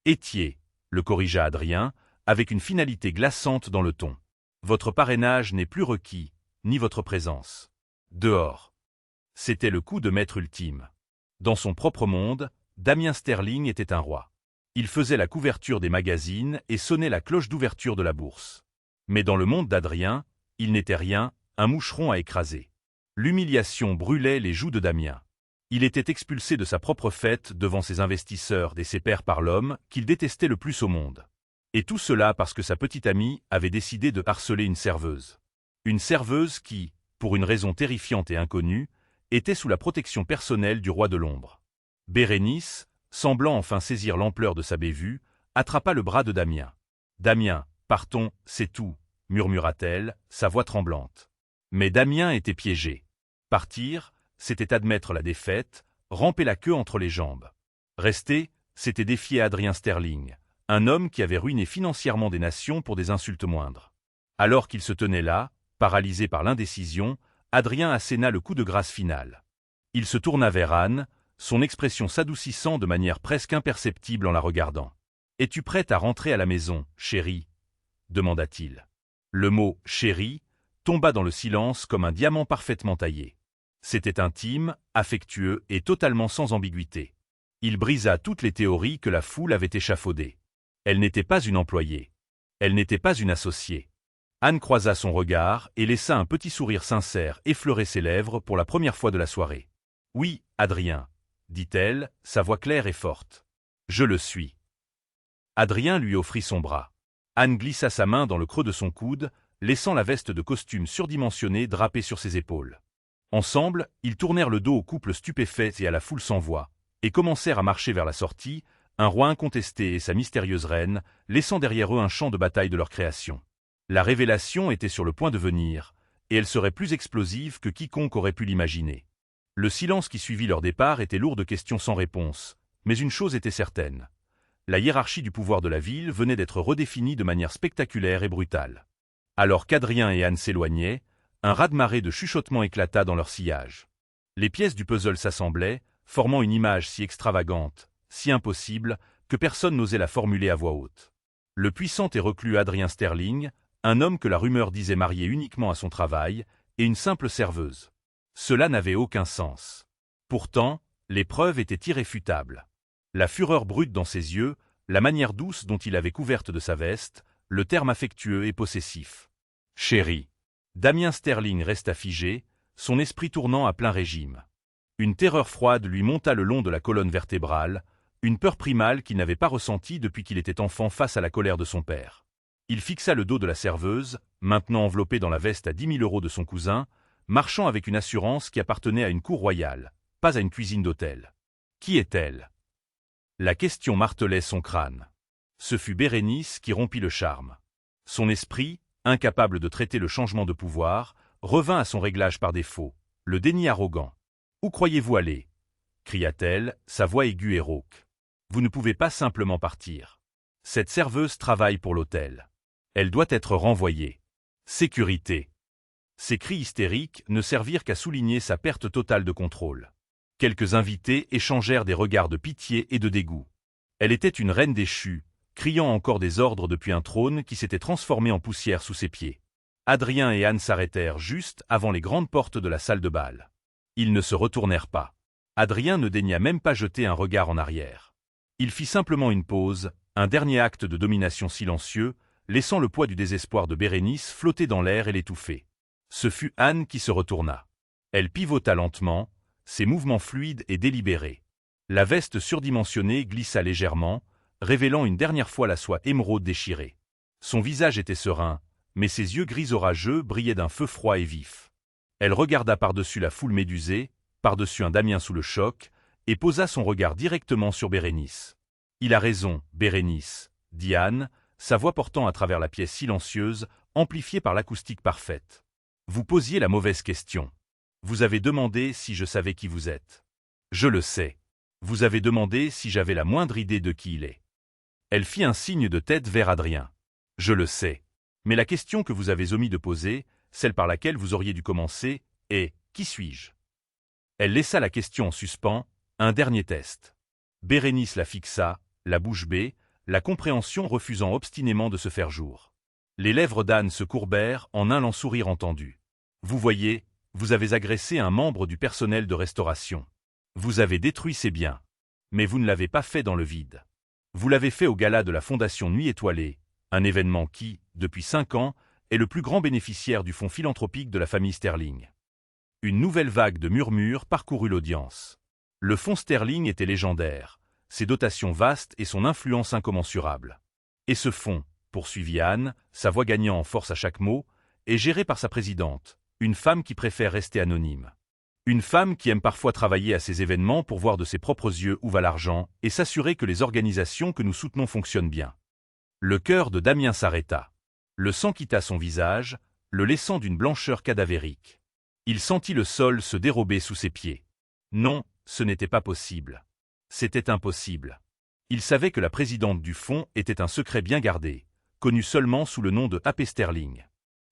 Étiez, le corrigea Adrien, avec une finalité glaçante dans le ton. Votre parrainage n'est plus requis, ni votre présence. Dehors. C'était le coup de maître ultime. Dans son propre monde, Damien Sterling était un roi. Il faisait la couverture des magazines et sonnait la cloche d'ouverture de la bourse. Mais dans le monde d'Adrien, il n'était rien, un moucheron à écraser. L'humiliation brûlait les joues de Damien. Il était expulsé de sa propre fête devant ses investisseurs et ses pairs par l'homme qu'il détestait le plus au monde. Et tout cela parce que sa petite amie avait décidé de harceler une serveuse. Une serveuse qui, pour une raison terrifiante et inconnue, était sous la protection personnelle du roi de l'ombre. Bérénice, semblant enfin saisir l'ampleur de sa bévue, attrapa le bras de Damien. « Damien, partons, c'est tout », murmura-t-elle, sa voix tremblante. Mais Damien était piégé. Partir, c'était admettre la défaite, ramper la queue entre les jambes. Rester, c'était défier Adrien Sterling, un homme qui avait ruiné financièrement des nations pour des insultes moindres. Alors qu'il se tenait là, paralysé par l'indécision, Adrien asséna le coup de grâce final. Il se tourna vers Anne, son expression s'adoucissant de manière presque imperceptible en la regardant. « Es-tu prête à rentrer à la maison, chérie ?» demanda-t-il. Le mot « chérie » tomba dans le silence comme un diamant parfaitement taillé. C'était intime, affectueux et totalement sans ambiguïté. Il brisa toutes les théories que la foule avait échafaudées. Elle n'était pas une employée. Elle n'était pas une associée. Anne croisa son regard et laissa un petit sourire sincère effleurer ses lèvres pour la première fois de la soirée. « Oui, Adrien, » dit-elle, sa voix claire et forte. « Je le suis. » Adrien lui offrit son bras. Anne glissa sa main dans le creux de son coude, laissant la veste de costume surdimensionnée drapée sur ses épaules. Ensemble, ils tournèrent le dos au couple stupéfait et à la foule sans voix, et commencèrent à marcher vers la sortie, un roi incontesté et sa mystérieuse reine, laissant derrière eux un champ de bataille de leur création. La révélation était sur le point de venir, et elle serait plus explosive que quiconque aurait pu l'imaginer. Le silence qui suivit leur départ était lourd de questions sans réponse, mais une chose était certaine. La hiérarchie du pouvoir de la ville venait d'être redéfinie de manière spectaculaire et brutale. Alors qu'Adrien et Anne s'éloignaient, un raz-de-marée de chuchotements éclata dans leur sillage. Les pièces du puzzle s'assemblaient, formant une image si extravagante, si impossible, que personne n'osait la formuler à voix haute. Le puissant et reclus Adrien Sterling, un homme que la rumeur disait marié uniquement à son travail, et une simple serveuse. Cela n'avait aucun sens. Pourtant, les preuves étaient irréfutables. La fureur brute dans ses yeux, la manière douce dont il avait couverte de sa veste, le terme affectueux et possessif. « Chérie ». Damien Sterling resta figé, son esprit tournant à plein régime. Une terreur froide lui monta le long de la colonne vertébrale, une peur primale qu'il n'avait pas ressentie depuis qu'il était enfant face à la colère de son père. Il fixa le dos de la serveuse, maintenant enveloppée dans la veste à 10 000 € de son cousin, marchant avec une assurance qui appartenait à une cour royale, pas à une cuisine d'hôtel. Qui est-elle? La question martelait son crâne. Ce fut Bérénice qui rompit le charme. Son esprit, incapable de traiter le changement de pouvoir, revint à son réglage par défaut, le déni arrogant. « Où croyez-vous aller » cria-t-elle, sa voix aiguë et rauque. Vous ne pouvez pas simplement partir. Cette serveuse travaille pour l'hôtel. Elle doit être renvoyée. Sécurité. Ces cris hystériques ne servirent qu'à souligner sa perte totale de contrôle. Quelques invités échangèrent des regards de pitié et de dégoût. Elle était une reine déchue, criant encore des ordres depuis un trône qui s'était transformé en poussière sous ses pieds. Adrien et Anne s'arrêtèrent juste avant les grandes portes de la salle de bal. Ils ne se retournèrent pas. Adrien ne daigna même pas jeter un regard en arrière. Il fit simplement une pause, un dernier acte de domination silencieux, laissant le poids du désespoir de Bérénice flotter dans l'air et l'étouffer. Ce fut Anne qui se retourna. Elle pivota lentement, ses mouvements fluides et délibérés. La veste surdimensionnée glissa légèrement, révélant une dernière fois la soie émeraude déchirée. Son visage était serein, mais ses yeux gris orageux brillaient d'un feu froid et vif. Elle regarda par-dessus la foule médusée, par-dessus un Damien sous le choc, et posa son regard directement sur Bérénice. « Il a raison, Bérénice, » dit Anne, sa voix portant à travers la pièce silencieuse, amplifiée par l'acoustique parfaite. « Vous posiez la mauvaise question. Vous avez demandé si je savais qui vous êtes. Je le sais. Vous avez demandé si j'avais la moindre idée de qui il est. » Elle fit un signe de tête vers Adrien. « Je le sais. Mais la question que vous avez omis de poser, celle par laquelle vous auriez dû commencer, est « Qui suis-je » Elle laissa la question en suspens, un dernier test. Bérénice la fixa, la bouche bée, la compréhension refusant obstinément de se faire jour. Les lèvres d'Anne se courbèrent en un lent sourire entendu. « Vous voyez, vous avez agressé un membre du personnel de restauration. Vous avez détruit ses biens. Mais vous ne l'avez pas fait dans le vide. Vous l'avez fait au gala de la Fondation Nuit Étoilée, un événement qui, depuis 5 ans, est le plus grand bénéficiaire du fonds philanthropique de la famille Sterling. » Une nouvelle vague de murmures parcourut l'audience. Le fonds Sterling était légendaire, ses dotations vastes et son influence incommensurable. Et ce fonds, poursuivit Anne, sa voix gagnant en force à chaque mot, est géré par sa présidente, une femme qui préfère rester anonyme. Une femme qui aime parfois travailler à ces événements pour voir de ses propres yeux où va l'argent et s'assurer que les organisations que nous soutenons fonctionnent bien. Le cœur de Damien s'arrêta. Le sang quitta son visage, le laissant d'une blancheur cadavérique. Il sentit le sol se dérober sous ses pieds. Non, ce n'était pas possible. C'était impossible. Il savait que la présidente du fonds était un secret bien gardé, connu seulement sous le nom de Happy Sterling.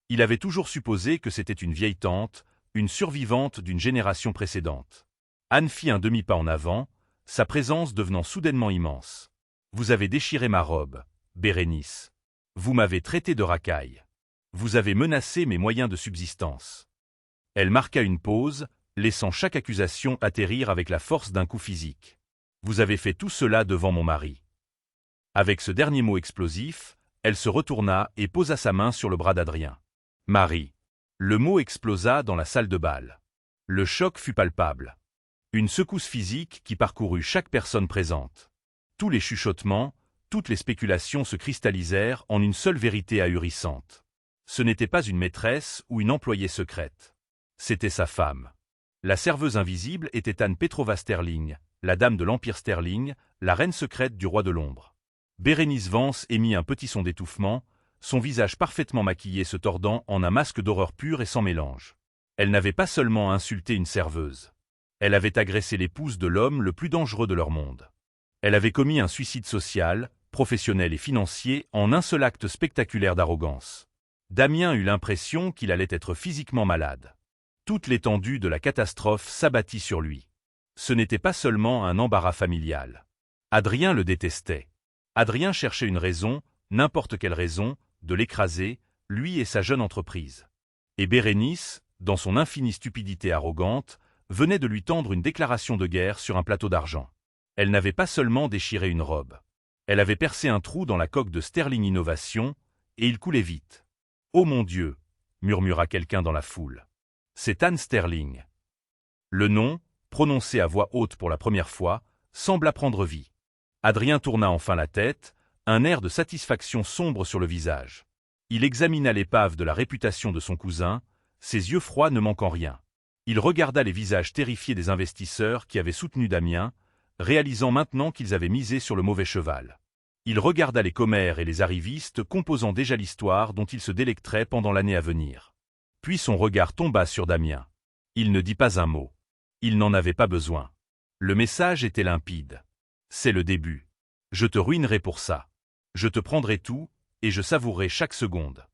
Il avait toujours supposé que c'était une vieille tante, une survivante d'une génération précédente. Anne fit un demi-pas en avant, sa présence devenant soudainement immense. « Vous avez déchiré ma robe, Bérénice. Vous m'avez traité de racaille. Vous avez menacé mes moyens de subsistance. » Elle marqua une pause, laissant chaque accusation atterrir avec la force d'un coup physique. « Vous avez fait tout cela devant mon mari. » Avec ce dernier mot explosif, elle se retourna et posa sa main sur le bras d'Adrien. « Mari. » Le mot explosa dans la salle de bal. Le choc fut palpable. Une secousse physique qui parcourut chaque personne présente. Tous les chuchotements, toutes les spéculations se cristallisèrent en une seule vérité ahurissante. Ce n'était pas une maîtresse ou une employée secrète. C'était sa femme. La serveuse invisible était Anne Petrova Sterling, la dame de l'Empire Sterling, la reine secrète du roi de l'ombre. Bérénice Vance émit un petit son d'étouffement, son visage parfaitement maquillé se tordant en un masque d'horreur pure et sans mélange. Elle n'avait pas seulement insulté une serveuse. Elle avait agressé l'épouse de l'homme le plus dangereux de leur monde. Elle avait commis un suicide social, professionnel et financier en un seul acte spectaculaire d'arrogance. Damien eut l'impression qu'il allait être physiquement malade. Toute l'étendue de la catastrophe s'abattit sur lui. Ce n'était pas seulement un embarras familial. Adrien le détestait. Adrien cherchait une raison, n'importe quelle raison, de l'écraser, lui et sa jeune entreprise. Et Bérénice, dans son infinie stupidité arrogante, venait de lui tendre une déclaration de guerre sur un plateau d'argent. Elle n'avait pas seulement déchiré une robe. Elle avait percé un trou dans la coque de Sterling Innovation, et il coulait vite. « Oh mon Dieu !» murmura quelqu'un dans la foule. « C'est Anne Sterling. » Le nom, prononcé à voix haute pour la première fois, sembla prendre vie. Adrien tourna enfin la tête, un air de satisfaction sombre sur le visage. Il examina l'épave de la réputation de son cousin, ses yeux froids ne manquant rien. Il regarda les visages terrifiés des investisseurs qui avaient soutenu Damien, réalisant maintenant qu'ils avaient misé sur le mauvais cheval. Il regarda les commères et les arrivistes composant déjà l'histoire dont il se délecterait pendant l'année à venir. Puis son regard tomba sur Damien. Il ne dit pas un mot. Il n'en avait pas besoin. Le message était limpide. C'est le début. Je te ruinerai pour ça. Je te prendrai tout, et je savourerai chaque seconde.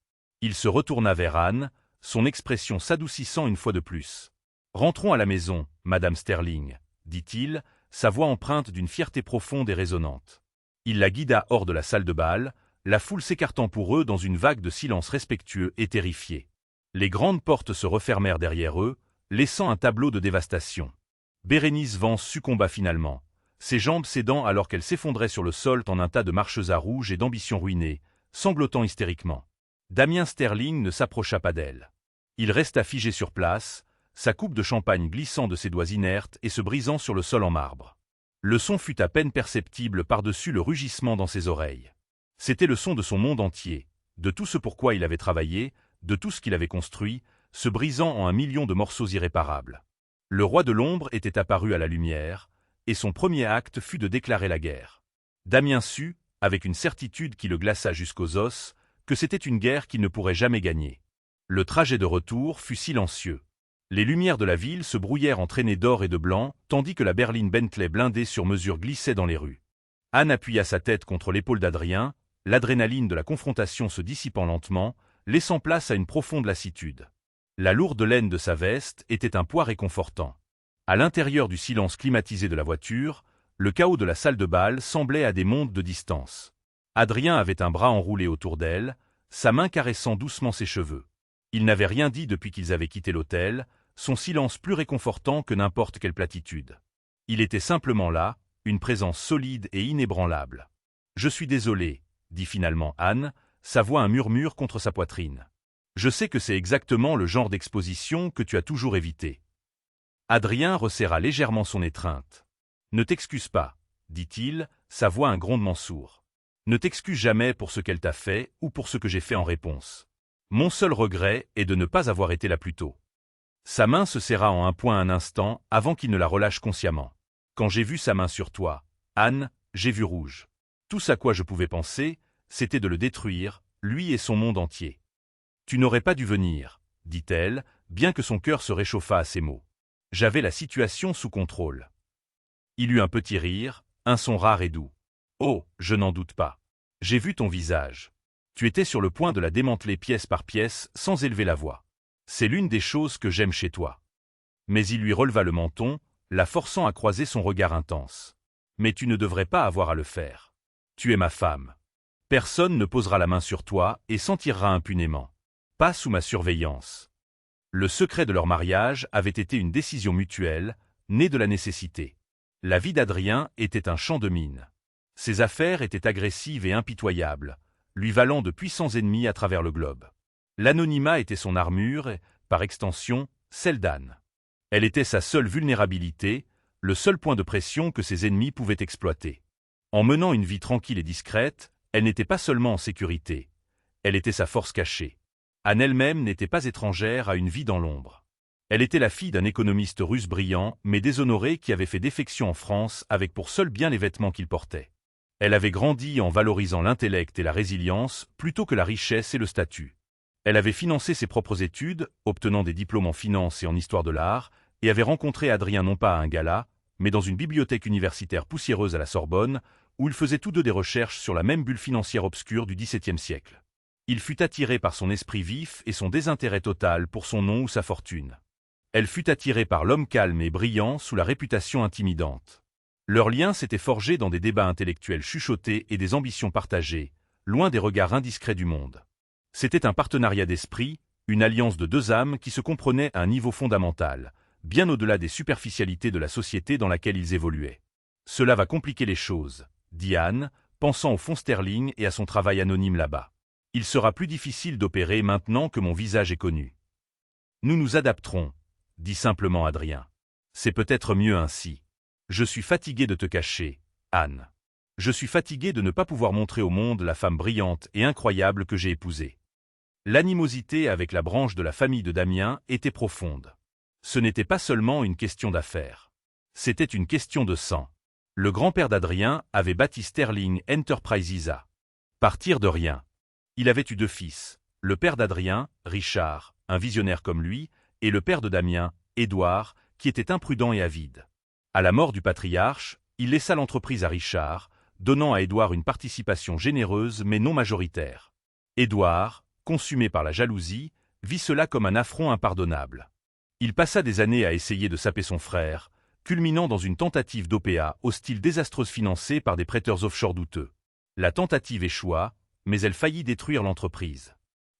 Il se retourna vers Anne, son expression s'adoucissant une fois de plus. Rentrons à la maison, Madame Sterling, dit-il, sa voix empreinte d'une fierté profonde et résonnante. Il la guida hors de la salle de bal, la foule s'écartant pour eux dans une vague de silence respectueux et terrifié. Les grandes portes se refermèrent derrière eux, laissant un tableau de dévastation. Bérénice Vance succomba finalement, ses jambes cédant alors qu'elle s'effondrait sur le sol en un tas de marchesas rouges et d'ambitions ruinées, sanglotant hystériquement. Damien Sterling ne s'approcha pas d'elle. Il resta figé sur place, sa coupe de champagne glissant de ses doigts inertes et se brisant sur le sol en marbre. Le son fut à peine perceptible par-dessus le rugissement dans ses oreilles. C'était le son de son monde entier, de tout ce pour quoi il avait travaillé, de tout ce qu'il avait construit, se brisant en 1 million de morceaux irréparables. Le roi de l'ombre était apparu à la lumière, et son premier acte fut de déclarer la guerre. Damien sut, avec une certitude qui le glaça jusqu'aux os, que c'était une guerre qu'il ne pourrait jamais gagner. Le trajet de retour fut silencieux. Les lumières de la ville se brouillèrent en traînées d'or et de blanc, tandis que la berline Bentley blindée sur mesure glissait dans les rues. Anne appuya sa tête contre l'épaule d'Adrien, l'adrénaline de la confrontation se dissipant lentement, laissant place à une profonde lassitude. La lourde laine de sa veste était un poids réconfortant. À l'intérieur du silence climatisé de la voiture, le chaos de la salle de bal semblait à des mondes de distance. Adrien avait un bras enroulé autour d'elle, sa main caressant doucement ses cheveux. Il n'avait rien dit depuis qu'ils avaient quitté l'hôtel, son silence plus réconfortant que n'importe quelle platitude. Il était simplement là, une présence solide et inébranlable. « Je suis désolé, » dit finalement Anne, sa voix un murmure contre sa poitrine. « Je sais que c'est exactement le genre d'exposition que tu as toujours évité. » Adrien resserra légèrement son étreinte. « Ne t'excuse pas, » dit-il, sa voix un grondement sourd. « Ne t'excuse jamais pour ce qu'elle t'a fait ou pour ce que j'ai fait en réponse. Mon seul regret est de ne pas avoir été là plus tôt. » Sa main se serra en un point un instant avant qu'il ne la relâche consciemment. « Quand j'ai vu sa main sur toi, Anne, j'ai vu rouge. Tout ce à quoi je pouvais penser, c'était de le détruire, lui et son monde entier. »« Tu n'aurais pas dû venir, » dit-elle, bien que son cœur se réchauffât à ces mots. « J'avais la situation sous contrôle. » Il eut un petit rire, un son rare et doux. « Oh, je n'en doute pas. J'ai vu ton visage. Tu étais sur le point de la démanteler pièce par pièce sans élever la voix. C'est l'une des choses que j'aime chez toi. » Mais il lui releva le menton, la forçant à croiser son regard intense. « Mais tu ne devrais pas avoir à le faire. Tu es ma femme. Personne ne posera la main sur toi et s'en tirera impunément. Pas sous ma surveillance. » Le secret de leur mariage avait été une décision mutuelle, née de la nécessité. La vie d'Adrien était un champ de mines. Ses affaires étaient agressives et impitoyables, lui valant de puissants ennemis à travers le globe. L'anonymat était son armure et, par extension, celle d'Anne. Elle était sa seule vulnérabilité, le seul point de pression que ses ennemis pouvaient exploiter. En menant une vie tranquille et discrète, elle n'était pas seulement en sécurité, elle était sa force cachée. Anne elle-même n'était pas étrangère à une vie dans l'ombre. Elle était la fille d'un économiste russe brillant mais déshonoré qui avait fait défection en France avec pour seul bien les vêtements qu'il portait. Elle avait grandi en valorisant l'intellect et la résilience plutôt que la richesse et le statut. Elle avait financé ses propres études, obtenant des diplômes en finance et en histoire de l'art, et avait rencontré Adrien non pas à un gala, mais dans une bibliothèque universitaire poussiéreuse à la Sorbonne, où ils faisaient tous deux des recherches sur la même bulle financière obscure du XVIIe siècle. Il fut attiré par son esprit vif et son désintérêt total pour son nom ou sa fortune. Elle fut attirée par l'homme calme et brillant sous la réputation intimidante. Leur lien s'était forgé dans des débats intellectuels chuchotés et des ambitions partagées, loin des regards indiscrets du monde. C'était un partenariat d'esprit, une alliance de deux âmes qui se comprenaient à un niveau fondamental, bien au-delà des superficialités de la société dans laquelle ils évoluaient. « Cela va compliquer les choses, » dit Anne, pensant au fonds sterling et à son travail anonyme là-bas. « Il sera plus difficile d'opérer maintenant que mon visage est connu. »« Nous nous adapterons, » dit simplement Adrien. « C'est peut-être mieux ainsi. Je suis fatigué de te cacher, Anne. Je suis fatigué de ne pas pouvoir montrer au monde la femme brillante et incroyable que j'ai épousée. » L'animosité avec la branche de la famille de Damien était profonde. Ce n'était pas seulement une question d'affaires. C'était une question de sang. Le grand-père d'Adrien avait bâti Sterling Enterprises à partir de rien. Il avait eu 2 fils, le père d'Adrien, Richard, un visionnaire comme lui, et le père de Damien, Édouard, qui était imprudent et avide. À la mort du patriarche, il laissa l'entreprise à Richard, donnant à Édouard une participation généreuse mais non majoritaire. Édouard, consumé par la jalousie, vit cela comme un affront impardonnable. Il passa des années à essayer de saper son frère, culminant dans une tentative d'OPA hostile désastreuse financée par des prêteurs offshore douteux. La tentative échoua, mais elle faillit détruire l'entreprise.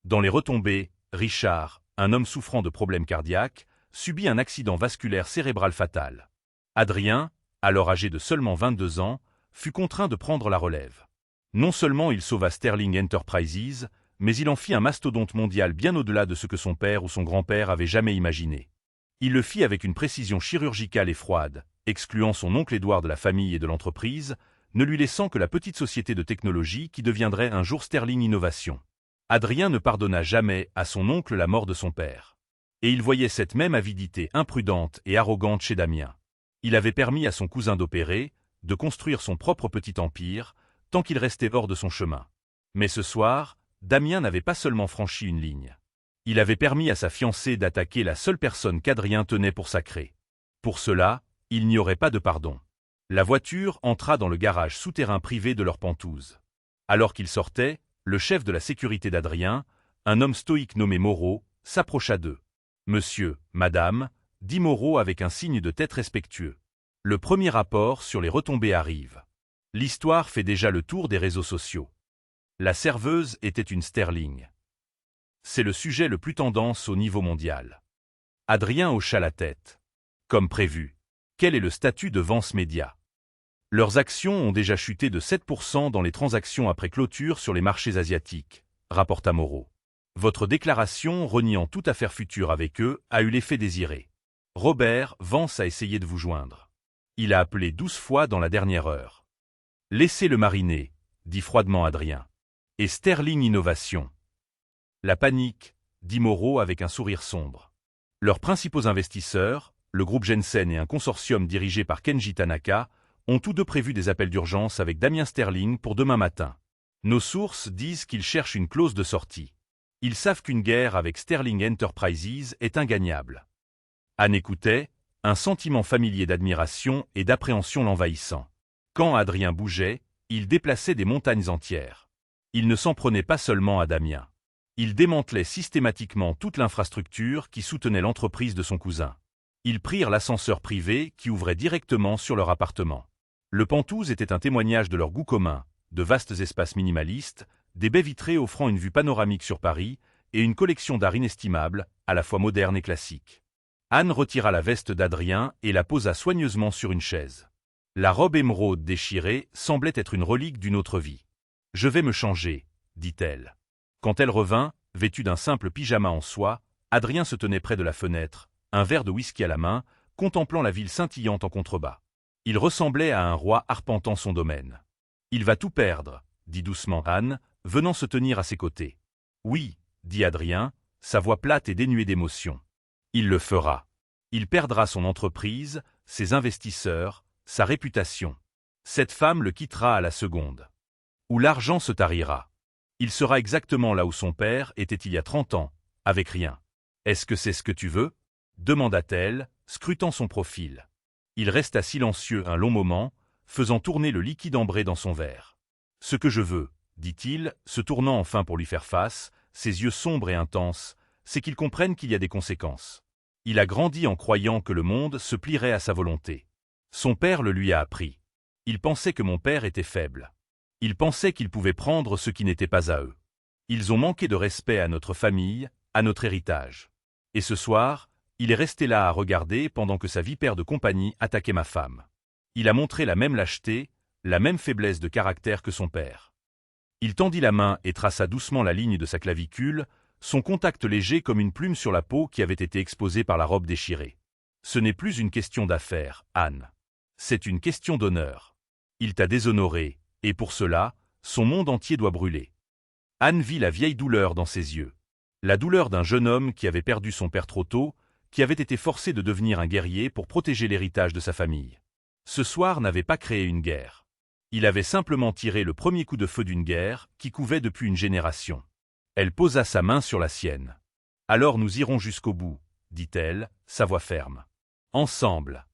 Dans les retombées, Richard, un homme souffrant de problèmes cardiaques, subit un accident vasculaire cérébral fatal. Adrien, alors âgé de seulement 22 ans, fut contraint de prendre la relève. Non seulement il sauva Sterling Enterprises, mais il en fit un mastodonte mondial bien au-delà de ce que son père ou son grand-père avaient jamais imaginé. Il le fit avec une précision chirurgicale et froide, excluant son oncle Édouard de la famille et de l'entreprise, ne lui laissant que la petite société de technologie qui deviendrait un jour Sterling Innovation. Adrien ne pardonna jamais à son oncle la mort de son père. Et il voyait cette même avidité imprudente et arrogante chez Damien. Il avait permis à son cousin d'opérer, de construire son propre petit empire, tant qu'il restait hors de son chemin. Mais ce soir, Damien n'avait pas seulement franchi une ligne. Il avait permis à sa fiancée d'attaquer la seule personne qu'Adrien tenait pour sacrée. Pour cela, il n'y aurait pas de pardon. La voiture entra dans le garage souterrain privé de leur pentouse. Alors qu'il sortait, le chef de la sécurité d'Adrien, un homme stoïque nommé Moreau, s'approcha d'eux. « Monsieur, madame », dit Moreau avec un signe de tête respectueux. Le premier rapport sur les retombées arrive. L'histoire fait déjà le tour des réseaux sociaux. La serveuse était une Sterling. C'est le sujet le plus tendance au niveau mondial. Adrien hocha la tête. Comme prévu. Quel est le statut de Vance Média? Leurs actions ont déjà chuté de 7% dans les transactions après clôture sur les marchés asiatiques, rapporta Moreau. Votre déclaration reniant toute affaire future avec eux a eu l'effet désiré. Robert Vance a essayé de vous joindre. Il a appelé 12 fois dans la dernière heure. Laissez-le mariner, dit froidement Adrien. Et Sterling Innovation. La panique, dit Moreau avec un sourire sombre. Leurs principaux investisseurs, le groupe Jensen et un consortium dirigé par Kenji Tanaka, ont tous deux prévu des appels d'urgence avec Damien Sterling pour demain matin. Nos sources disent qu'ils cherchent une clause de sortie. Ils savent qu'une guerre avec Sterling Enterprises est ingagnable. Anne écoutait, un sentiment familier d'admiration et d'appréhension l'envahissant. Quand Adrien bougeait, il déplaçait des montagnes entières. Il ne s'en prenait pas seulement à Damien. Il démantelait systématiquement toute l'infrastructure qui soutenait l'entreprise de son cousin. Ils prirent l'ascenseur privé qui ouvrait directement sur leur appartement. Le Penthouse était un témoignage de leur goût commun, de vastes espaces minimalistes, des baies vitrées offrant une vue panoramique sur Paris et une collection d'art inestimable, à la fois moderne et classique. Anne retira la veste d'Adrien et la posa soigneusement sur une chaise. La robe émeraude déchirée semblait être une relique d'une autre vie. « Je vais me changer », dit-elle. Quand elle revint, vêtue d'un simple pyjama en soie, Adrien se tenait près de la fenêtre, un verre de whisky à la main, contemplant la ville scintillante en contrebas. Il ressemblait à un roi arpentant son domaine. « Il va tout perdre », dit doucement Anne, venant se tenir à ses côtés. « Oui », dit Adrien, sa voix plate et dénuée d'émotion. « Il le fera. Il perdra son entreprise, ses investisseurs, sa réputation. Cette femme le quittera à la seconde. Où l'argent se tarira. Il sera exactement là où son père était il y a 30 ans, avec rien. « Est-ce que c'est ce que tu veux ?» demanda-t-elle, scrutant son profil. Il resta silencieux un long moment, faisant tourner le liquide ambré dans son verre. « Ce que je veux, » dit-il, se tournant enfin pour lui faire face, ses yeux sombres et intenses, c'est qu'il comprenne qu'il y a des conséquences. Il a grandi en croyant que le monde se plierait à sa volonté. Son père le lui a appris. Il pensait que mon père était faible. Ils pensaient qu'ils pouvaient prendre ce qui n'était pas à eux. Ils ont manqué de respect à notre famille, à notre héritage. Et ce soir, il est resté là à regarder pendant que sa vipère de compagnie attaquait ma femme. Il a montré la même lâcheté, la même faiblesse de caractère que son père. Il tendit la main et traça doucement la ligne de sa clavicule, son contact léger comme une plume sur la peau qui avait été exposée par la robe déchirée. Ce n'est plus une question d'affaires, Anne. C'est une question d'honneur. Il t'a déshonoré, et pour cela, son monde entier doit brûler. Anne vit la vieille douleur dans ses yeux. La douleur d'un jeune homme qui avait perdu son père trop tôt, qui avait été forcé de devenir un guerrier pour protéger l'héritage de sa famille. Ce soir n'avait pas créé une guerre. Il avait simplement tiré le premier coup de feu d'une guerre qui couvait depuis une génération. Elle posa sa main sur la sienne. « Alors nous irons jusqu'au bout », dit-elle, sa voix ferme. « Ensemble. »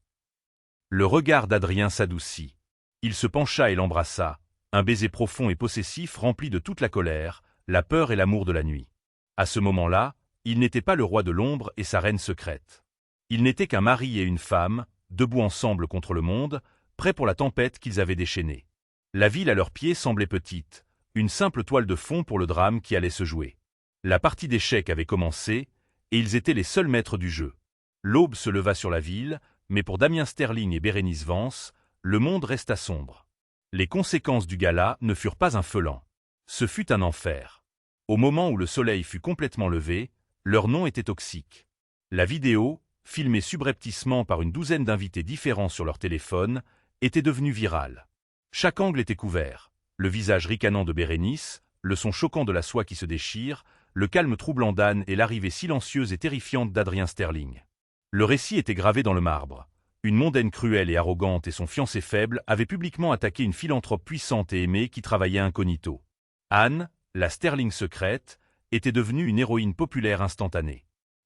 Le regard d'Adrien s'adoucit. Il se pencha et l'embrassa, un baiser profond et possessif rempli de toute la colère, la peur et l'amour de la nuit. À ce moment-là, il n'était pas le roi de l'ombre et sa reine secrète. Il n'était qu'un mari et une femme, debout ensemble contre le monde, prêts pour la tempête qu'ils avaient déchaînée. La ville à leurs pieds semblait petite, une simple toile de fond pour le drame qui allait se jouer. La partie d'échecs avait commencé, et ils étaient les seuls maîtres du jeu. L'aube se leva sur la ville, mais pour Damien Sterling et Bérénice Vance, le monde resta sombre. Les conséquences du gala ne furent pas un feuillant. Ce fut un enfer. Au moment où le soleil fut complètement levé, leur nom était toxique. La vidéo, filmée subrepticement par une douzaine d'invités différents sur leur téléphone, était devenue virale. Chaque angle était couvert. Le visage ricanant de Bérénice, le son choquant de la soie qui se déchire, le calme troublant d'Anne et l'arrivée silencieuse et terrifiante d'Adrien Sterling. Le récit était gravé dans le marbre. Une mondaine cruelle et arrogante et son fiancé faible avaient publiquement attaqué une philanthrope puissante et aimée qui travaillait incognito. Anne, la Sterling secrète, était devenue une héroïne populaire instantanée.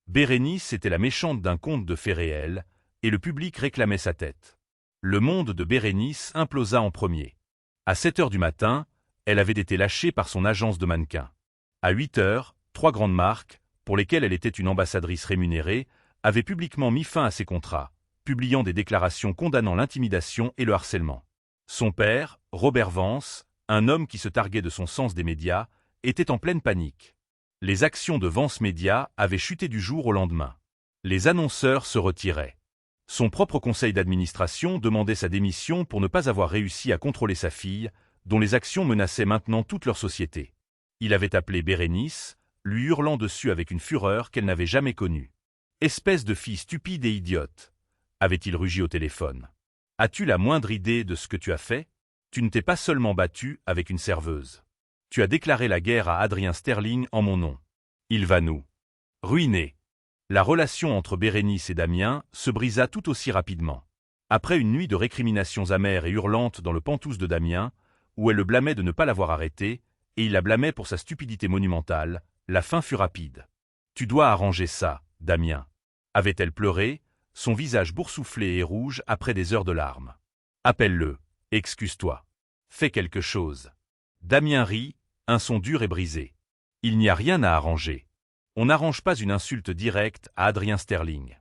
Bérénice était la méchante d'un conte de fées réel, et le public réclamait sa tête. Le monde de Bérénice implosa en premier. À 7 heures du matin, elle avait été lâchée par son agence de mannequins. À 8 heures, 3 grandes marques, pour lesquelles elle était une ambassadrice rémunérée, avaient publiquement mis fin à ses contrats, publiant des déclarations condamnant l'intimidation et le harcèlement. Son père, Robert Vance, un homme qui se targuait de son sens des médias, était en pleine panique. Les actions de Vance Média avaient chuté du jour au lendemain. Les annonceurs se retiraient. Son propre conseil d'administration demandait sa démission pour ne pas avoir réussi à contrôler sa fille, dont les actions menaçaient maintenant toute leur société. Il avait appelé Bérénice, lui hurlant dessus avec une fureur qu'elle n'avait jamais connue. « Espèce de fille stupide et idiote !» avait-il rugi au téléphone. « As-tu la moindre idée de ce que tu as fait ? Tu ne t'es pas seulement battu avec une serveuse. Tu as déclaré la guerre à Adrien Sterling en mon nom. Il va nous ruiner. » La relation entre Bérénice et Damien se brisa tout aussi rapidement. Après une nuit de récriminations amères et hurlantes dans le pantouse de Damien, où elle le blâmait de ne pas l'avoir arrêté, et il la blâmait pour sa stupidité monumentale, la fin fut rapide. « Tu dois arranger ça, Damien. » Avait-elle pleuré, son visage boursouflé et rouge après des heures de larmes. « Appelle-le, excuse-toi. Fais quelque chose. » Damien rit, un son dur et brisé. « Il n'y a rien à arranger. On n'arrange pas une insulte directe à Adrien Sterling.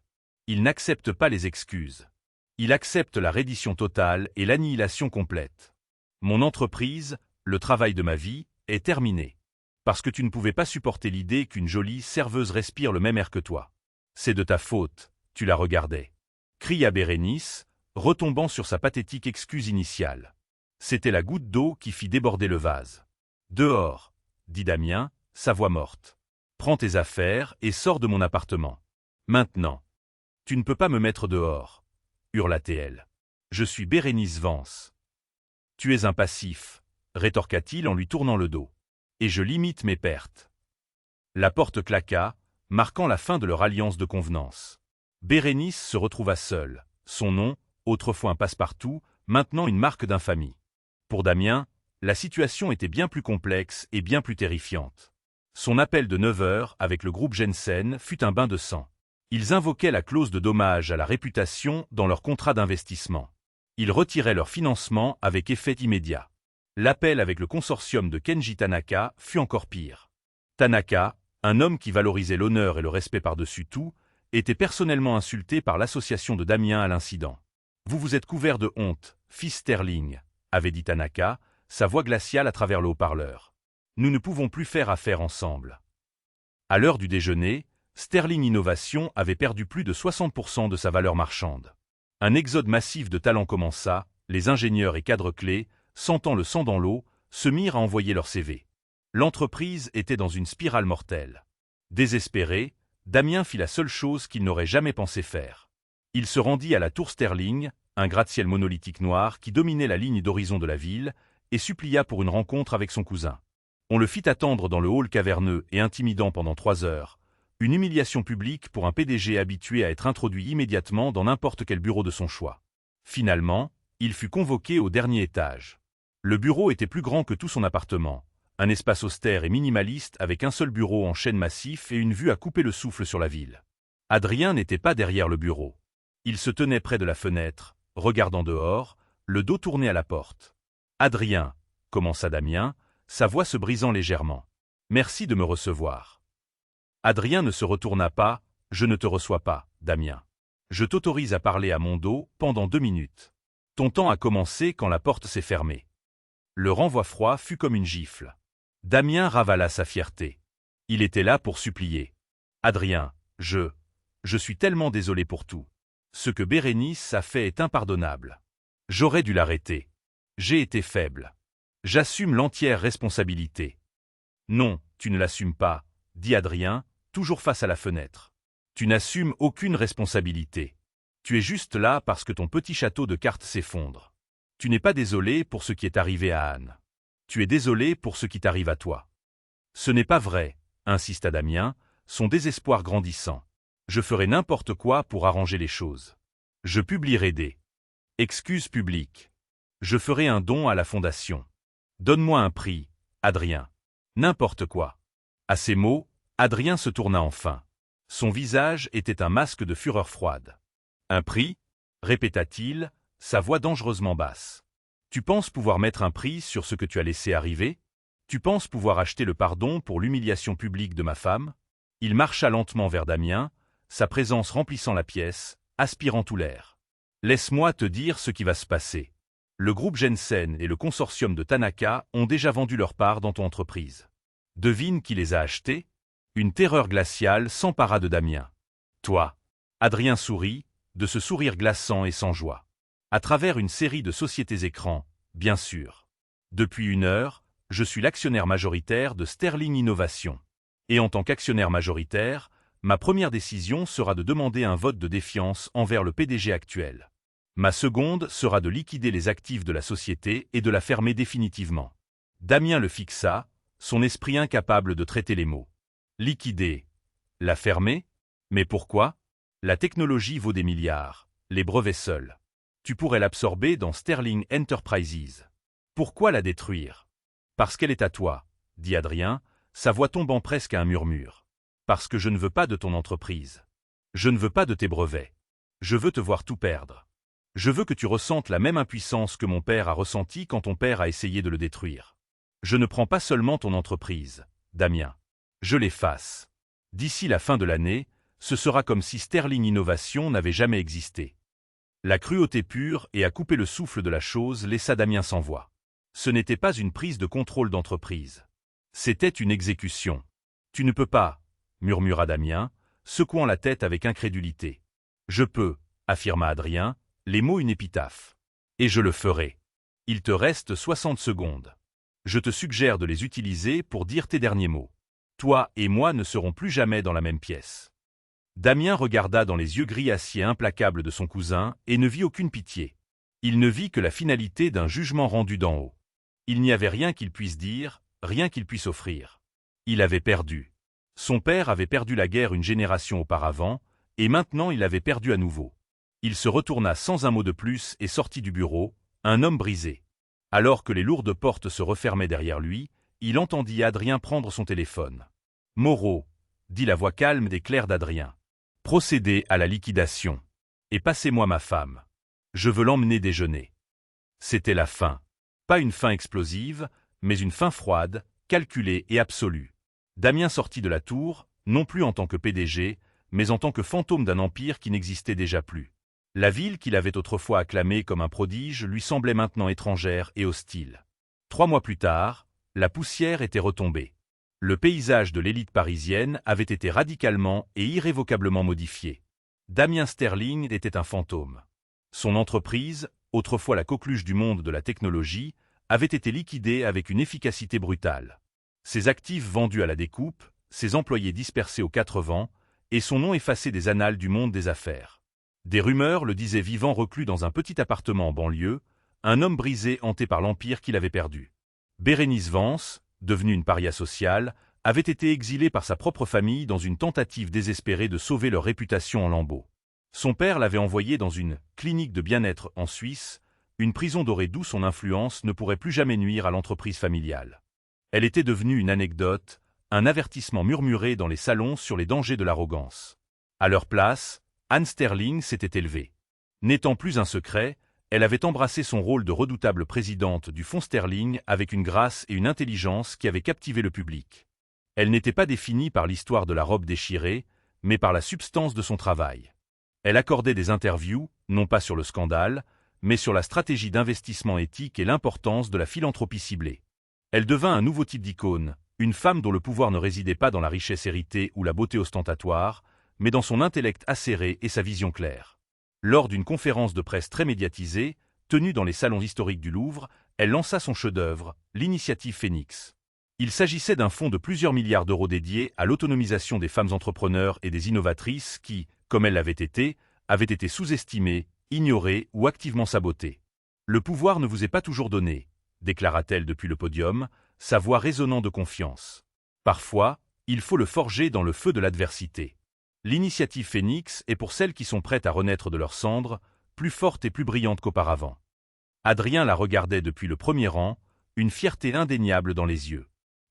Il n'accepte pas les excuses. Il accepte la reddition totale et l'annihilation complète. Mon entreprise, le travail de ma vie, est terminé. Parce que tu ne pouvais pas supporter l'idée qu'une jolie serveuse respire le même air que toi. C'est de ta faute, tu la regardais. » Cria Bérénice, retombant sur sa pathétique excuse initiale. C'était la goutte d'eau qui fit déborder le vase. « Dehors, » dit Damien, sa voix morte. « Prends tes affaires et sors de mon appartement. Maintenant. »« Tu ne peux pas me mettre dehors, » hurla-t-elle. « Je suis Bérénice Vance. »« Tu es un passif, » rétorqua-t-il en lui tournant le dos. « Et je limite mes pertes. » La porte claqua, marquant la fin de leur alliance de convenance. Bérénice se retrouva seule, son nom, autrefois un passe-partout, maintenant une marque d'infamie. Pour Damien, la situation était bien plus complexe et bien plus terrifiante. Son appel de 9 heures avec le groupe Jensen fut un bain de sang. Ils invoquaient la clause de dommage à la réputation dans leur contrat d'investissement. Ils retiraient leur financement avec effet immédiat. L'appel avec le consortium de Kenji Tanaka fut encore pire. Tanaka, un homme qui valorisait l'honneur et le respect par-dessus tout, était personnellement insulté par l'association de Damien à l'incident. « Vous vous êtes couvert de honte, fils Sterling », avait dit Tanaka, sa voix glaciale à travers le haut-parleur. « Nous ne pouvons plus faire affaire ensemble. » À l'heure du déjeuner, Sterling Innovation avait perdu plus de 60% de sa valeur marchande. Un exode massif de talents commença, les ingénieurs et cadres clés, sentant le sang dans l'eau, se mirent à envoyer leur CV. L'entreprise était dans une spirale mortelle. Désespéré, Damien fit la seule chose qu'il n'aurait jamais pensé faire. Il se rendit à la tour Sterling, un gratte-ciel monolithique noir qui dominait la ligne d'horizon de la ville, et supplia pour une rencontre avec son cousin. On le fit attendre dans le hall caverneux et intimidant pendant 3 heures, une humiliation publique pour un PDG habitué à être introduit immédiatement dans n'importe quel bureau de son choix. Finalement, il fut convoqué au dernier étage. Le bureau était plus grand que tout son appartement, un espace austère et minimaliste avec un seul bureau en chêne massif et une vue à couper le souffle sur la ville. Adrien n'était pas derrière le bureau. Il se tenait près de la fenêtre, regardant dehors, le dos tourné à la porte. « Adrien, » commença Damien, sa voix se brisant légèrement. « Merci de me recevoir. » Adrien ne se retourna pas. « Je ne te reçois pas, Damien. Je t'autorise à parler à mon dos pendant 2 minutes. Ton temps a commencé quand la porte s'est fermée. » Le renvoi froid fut comme une gifle. Damien ravala sa fierté. Il était là pour supplier. « Adrien, je suis tellement désolé pour tout. Ce que Bérénice a fait est impardonnable. J'aurais dû l'arrêter. J'ai été faible. J'assume l'entière responsabilité. » « Non, tu ne l'assumes pas, » dit Adrien, toujours face à la fenêtre. « Tu n'assumes aucune responsabilité. Tu es juste là parce que ton petit château de cartes s'effondre. Tu n'es pas désolé pour ce qui est arrivé à Anne. Tu es désolé pour ce qui t'arrive à toi. » « Ce n'est pas vrai, » insista Damien, son désespoir grandissant. « Je ferai n'importe quoi pour arranger les choses. Je publierai des excuses publiques. Je ferai un don à la fondation. Donne-moi un prix, Adrien. N'importe quoi. » À ces mots, Adrien se tourna enfin. Son visage était un masque de fureur froide. « Un prix » répéta-t-il, sa voix dangereusement basse. « Tu penses pouvoir mettre un prix sur ce que tu as laissé arriver ? Tu penses pouvoir acheter le pardon pour l'humiliation publique de ma femme ?» Il marcha lentement vers Damien, sa présence remplissant la pièce, aspirant tout l'air. « Laisse-moi te dire ce qui va se passer. Le groupe Jensen et le consortium de Tanaka ont déjà vendu leur part dans ton entreprise. Devine qui les a achetés ? » Une terreur glaciale s'empara de Damien. « Toi !» Adrien sourit, de ce sourire glaçant et sans joie. « À travers une série de sociétés écrans, bien sûr. Depuis 1 heure, je suis l'actionnaire majoritaire de Sterling Innovation. Et en tant qu'actionnaire majoritaire, ma première décision sera de demander un vote de défiance envers le PDG actuel. Ma seconde sera de liquider les actifs de la société et de la fermer définitivement. » Damien le fixa, son esprit incapable de traiter les mots. « Liquider. La fermer ? Mais pourquoi ? La technologie vaut des milliards, les brevets seuls. Tu pourrais l'absorber dans Sterling Enterprises. Pourquoi la détruire ? Parce qu'elle est à toi, » dit Adrien, sa voix tombant presque à un murmure. « Parce que je ne veux pas de ton entreprise. Je ne veux pas de tes brevets. Je veux te voir tout perdre. Je veux que tu ressentes la même impuissance que mon père a ressentie quand ton père a essayé de le détruire. Je ne prends pas seulement ton entreprise, Damien. Je l'efface. D'ici la fin de l'année, ce sera comme si Sterling Innovation n'avait jamais existé. » La cruauté pure et à couper le souffle de la chose laissa Damien sans voix. Ce n'était pas une prise de contrôle d'entreprise. C'était une exécution. « Tu ne peux pas, » murmura Damien, secouant la tête avec incrédulité. « Je peux, » affirma Adrien, les mots une épitaphe. « Et je le ferai. Il te reste 60 secondes. Je te suggère de les utiliser pour dire tes derniers mots. Toi et moi ne serons plus jamais dans la même pièce. » Damien regarda dans les yeux gris acier implacables de son cousin et ne vit aucune pitié. Il ne vit que la finalité d'un jugement rendu d'en haut. Il n'y avait rien qu'il puisse dire, rien qu'il puisse offrir. Il avait perdu. Son père avait perdu la guerre 1 génération auparavant, et maintenant il avait perdu à nouveau. Il se retourna sans un mot de plus et sortit du bureau, un homme brisé. Alors que les lourdes portes se refermaient derrière lui, il entendit Adrien prendre son téléphone. « Moreau, » dit la voix calme et claire d'Adrien. « Procédez à la liquidation. Et passez-moi ma femme. Je veux l'emmener déjeuner. » C'était la fin. Pas une fin explosive, mais une fin froide, calculée et absolue. Damien sortit de la tour, non plus en tant que PDG, mais en tant que fantôme d'un empire qui n'existait déjà plus. La ville qu'il avait autrefois acclamée comme un prodige lui semblait maintenant étrangère et hostile. 3 mois plus tard, la poussière était retombée. Le paysage de l'élite parisienne avait été radicalement et irrévocablement modifié. Damien Sterling était un fantôme. Son entreprise, autrefois la coqueluche du monde de la technologie, avait été liquidée avec une efficacité brutale. Ses actifs vendus à la découpe, ses employés dispersés aux 4 vents, et son nom effacé des annales du monde des affaires. Des rumeurs le disaient vivant reclus dans un petit appartement en banlieue, un homme brisé hanté par l'empire qu'il avait perdu. Bérénice Vance, devenue une paria sociale, avait été exilée par sa propre famille dans une tentative désespérée de sauver leur réputation en lambeaux. Son père l'avait envoyée dans une clinique de bien-être en Suisse, une prison dorée d'où son influence ne pourrait plus jamais nuire à l'entreprise familiale. Elle était devenue une anecdote, un avertissement murmuré dans les salons sur les dangers de l'arrogance. À leur place, Anne Sterling s'était élevée. N'étant plus un secret, Elle avait embrassé son rôle de redoutable présidente du fonds sterling avec une grâce et une intelligence qui avaient captivé le public. Elle n'était pas définie par l'histoire de la robe déchirée, mais par la substance de son travail. Elle accordait des interviews, non pas sur le scandale, mais sur la stratégie d'investissement éthique et l'importance de la philanthropie ciblée. Elle devint un nouveau type d'icône, une femme dont le pouvoir ne résidait pas dans la richesse héritée ou la beauté ostentatoire, mais dans son intellect acéré et sa vision claire. Lors d'une conférence de presse très médiatisée, tenue dans les salons historiques du Louvre, elle lança son chef-d'œuvre, l'initiative Phénix. Il s'agissait d'un fonds de plusieurs milliards d'euros dédié à l'autonomisation des femmes entrepreneurs et des innovatrices qui, comme elle l'avait été, avaient été sous-estimées, ignorées ou activement sabotées. « Le pouvoir ne vous est pas toujours donné », déclara-t-elle depuis le podium, sa voix résonnant de confiance. Parfois, il faut le forger dans le feu de l'adversité. L'initiative Phénix est pour celles qui sont prêtes à renaître de leurs cendres, plus forte et plus brillante qu'auparavant. Adrien la regardait depuis le premier rang, une fierté indéniable dans les yeux.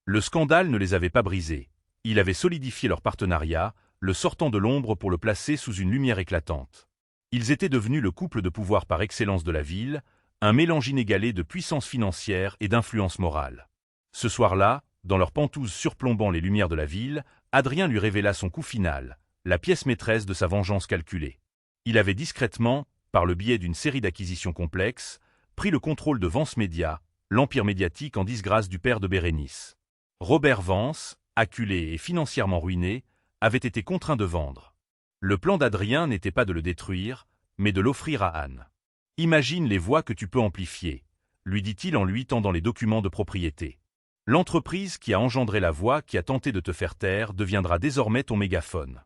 Le scandale ne les avait pas brisés. Il avait solidifié leur partenariat, le sortant de l'ombre pour le placer sous une lumière éclatante. Ils étaient devenus le couple de pouvoir par excellence de la ville, un mélange inégalé de puissance financière et d'influence morale. Ce soir-là, dans leurs pentouses surplombant les lumières de la ville, Adrien lui révéla son coup final, la pièce maîtresse de sa vengeance calculée. Il avait discrètement, par le biais d'une série d'acquisitions complexes, pris le contrôle de Vance Média, l'empire médiatique en disgrâce du père de Bérénice. Robert Vance, acculé et financièrement ruiné, avait été contraint de vendre. Le plan d'Adrien n'était pas de le détruire, mais de l'offrir à Anne. « Imagine les voix que tu peux amplifier », lui dit-il en lui tendant les documents de propriété. « L'entreprise qui a engendré la voix qui a tenté de te faire taire deviendra désormais ton mégaphone.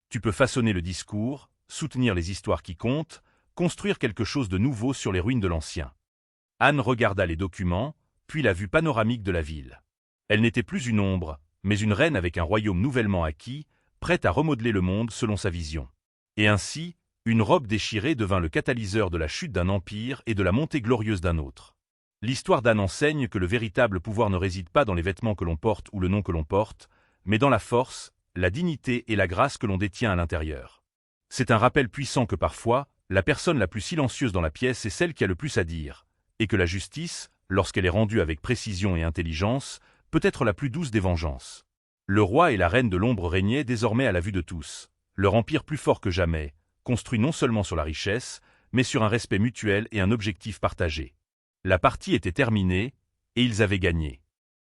Tu peux façonner le discours, soutenir les histoires qui comptent, construire quelque chose de nouveau sur les ruines de l'ancien. » Anne regarda les documents, puis la vue panoramique de la ville. Elle n'était plus une ombre, mais une reine avec un royaume nouvellement acquis, prête à remodeler le monde selon sa vision. Et ainsi, une robe déchirée devint le catalyseur de la chute d'un empire et de la montée glorieuse d'un autre. L'histoire d'Anne enseigne que le véritable pouvoir ne réside pas dans les vêtements que l'on porte ou le nom que l'on porte, mais dans la force, la dignité et la grâce que l'on détient à l'intérieur. C'est un rappel puissant que parfois, la personne la plus silencieuse dans la pièce est celle qui a le plus à dire, et que la justice, lorsqu'elle est rendue avec précision et intelligence, peut être la plus douce des vengeances. Le roi et la reine de l'ombre régnaient désormais à la vue de tous, leur empire plus fort que jamais, construit non seulement sur la richesse, mais sur un respect mutuel et un objectif partagé. La partie était terminée, et ils avaient gagné.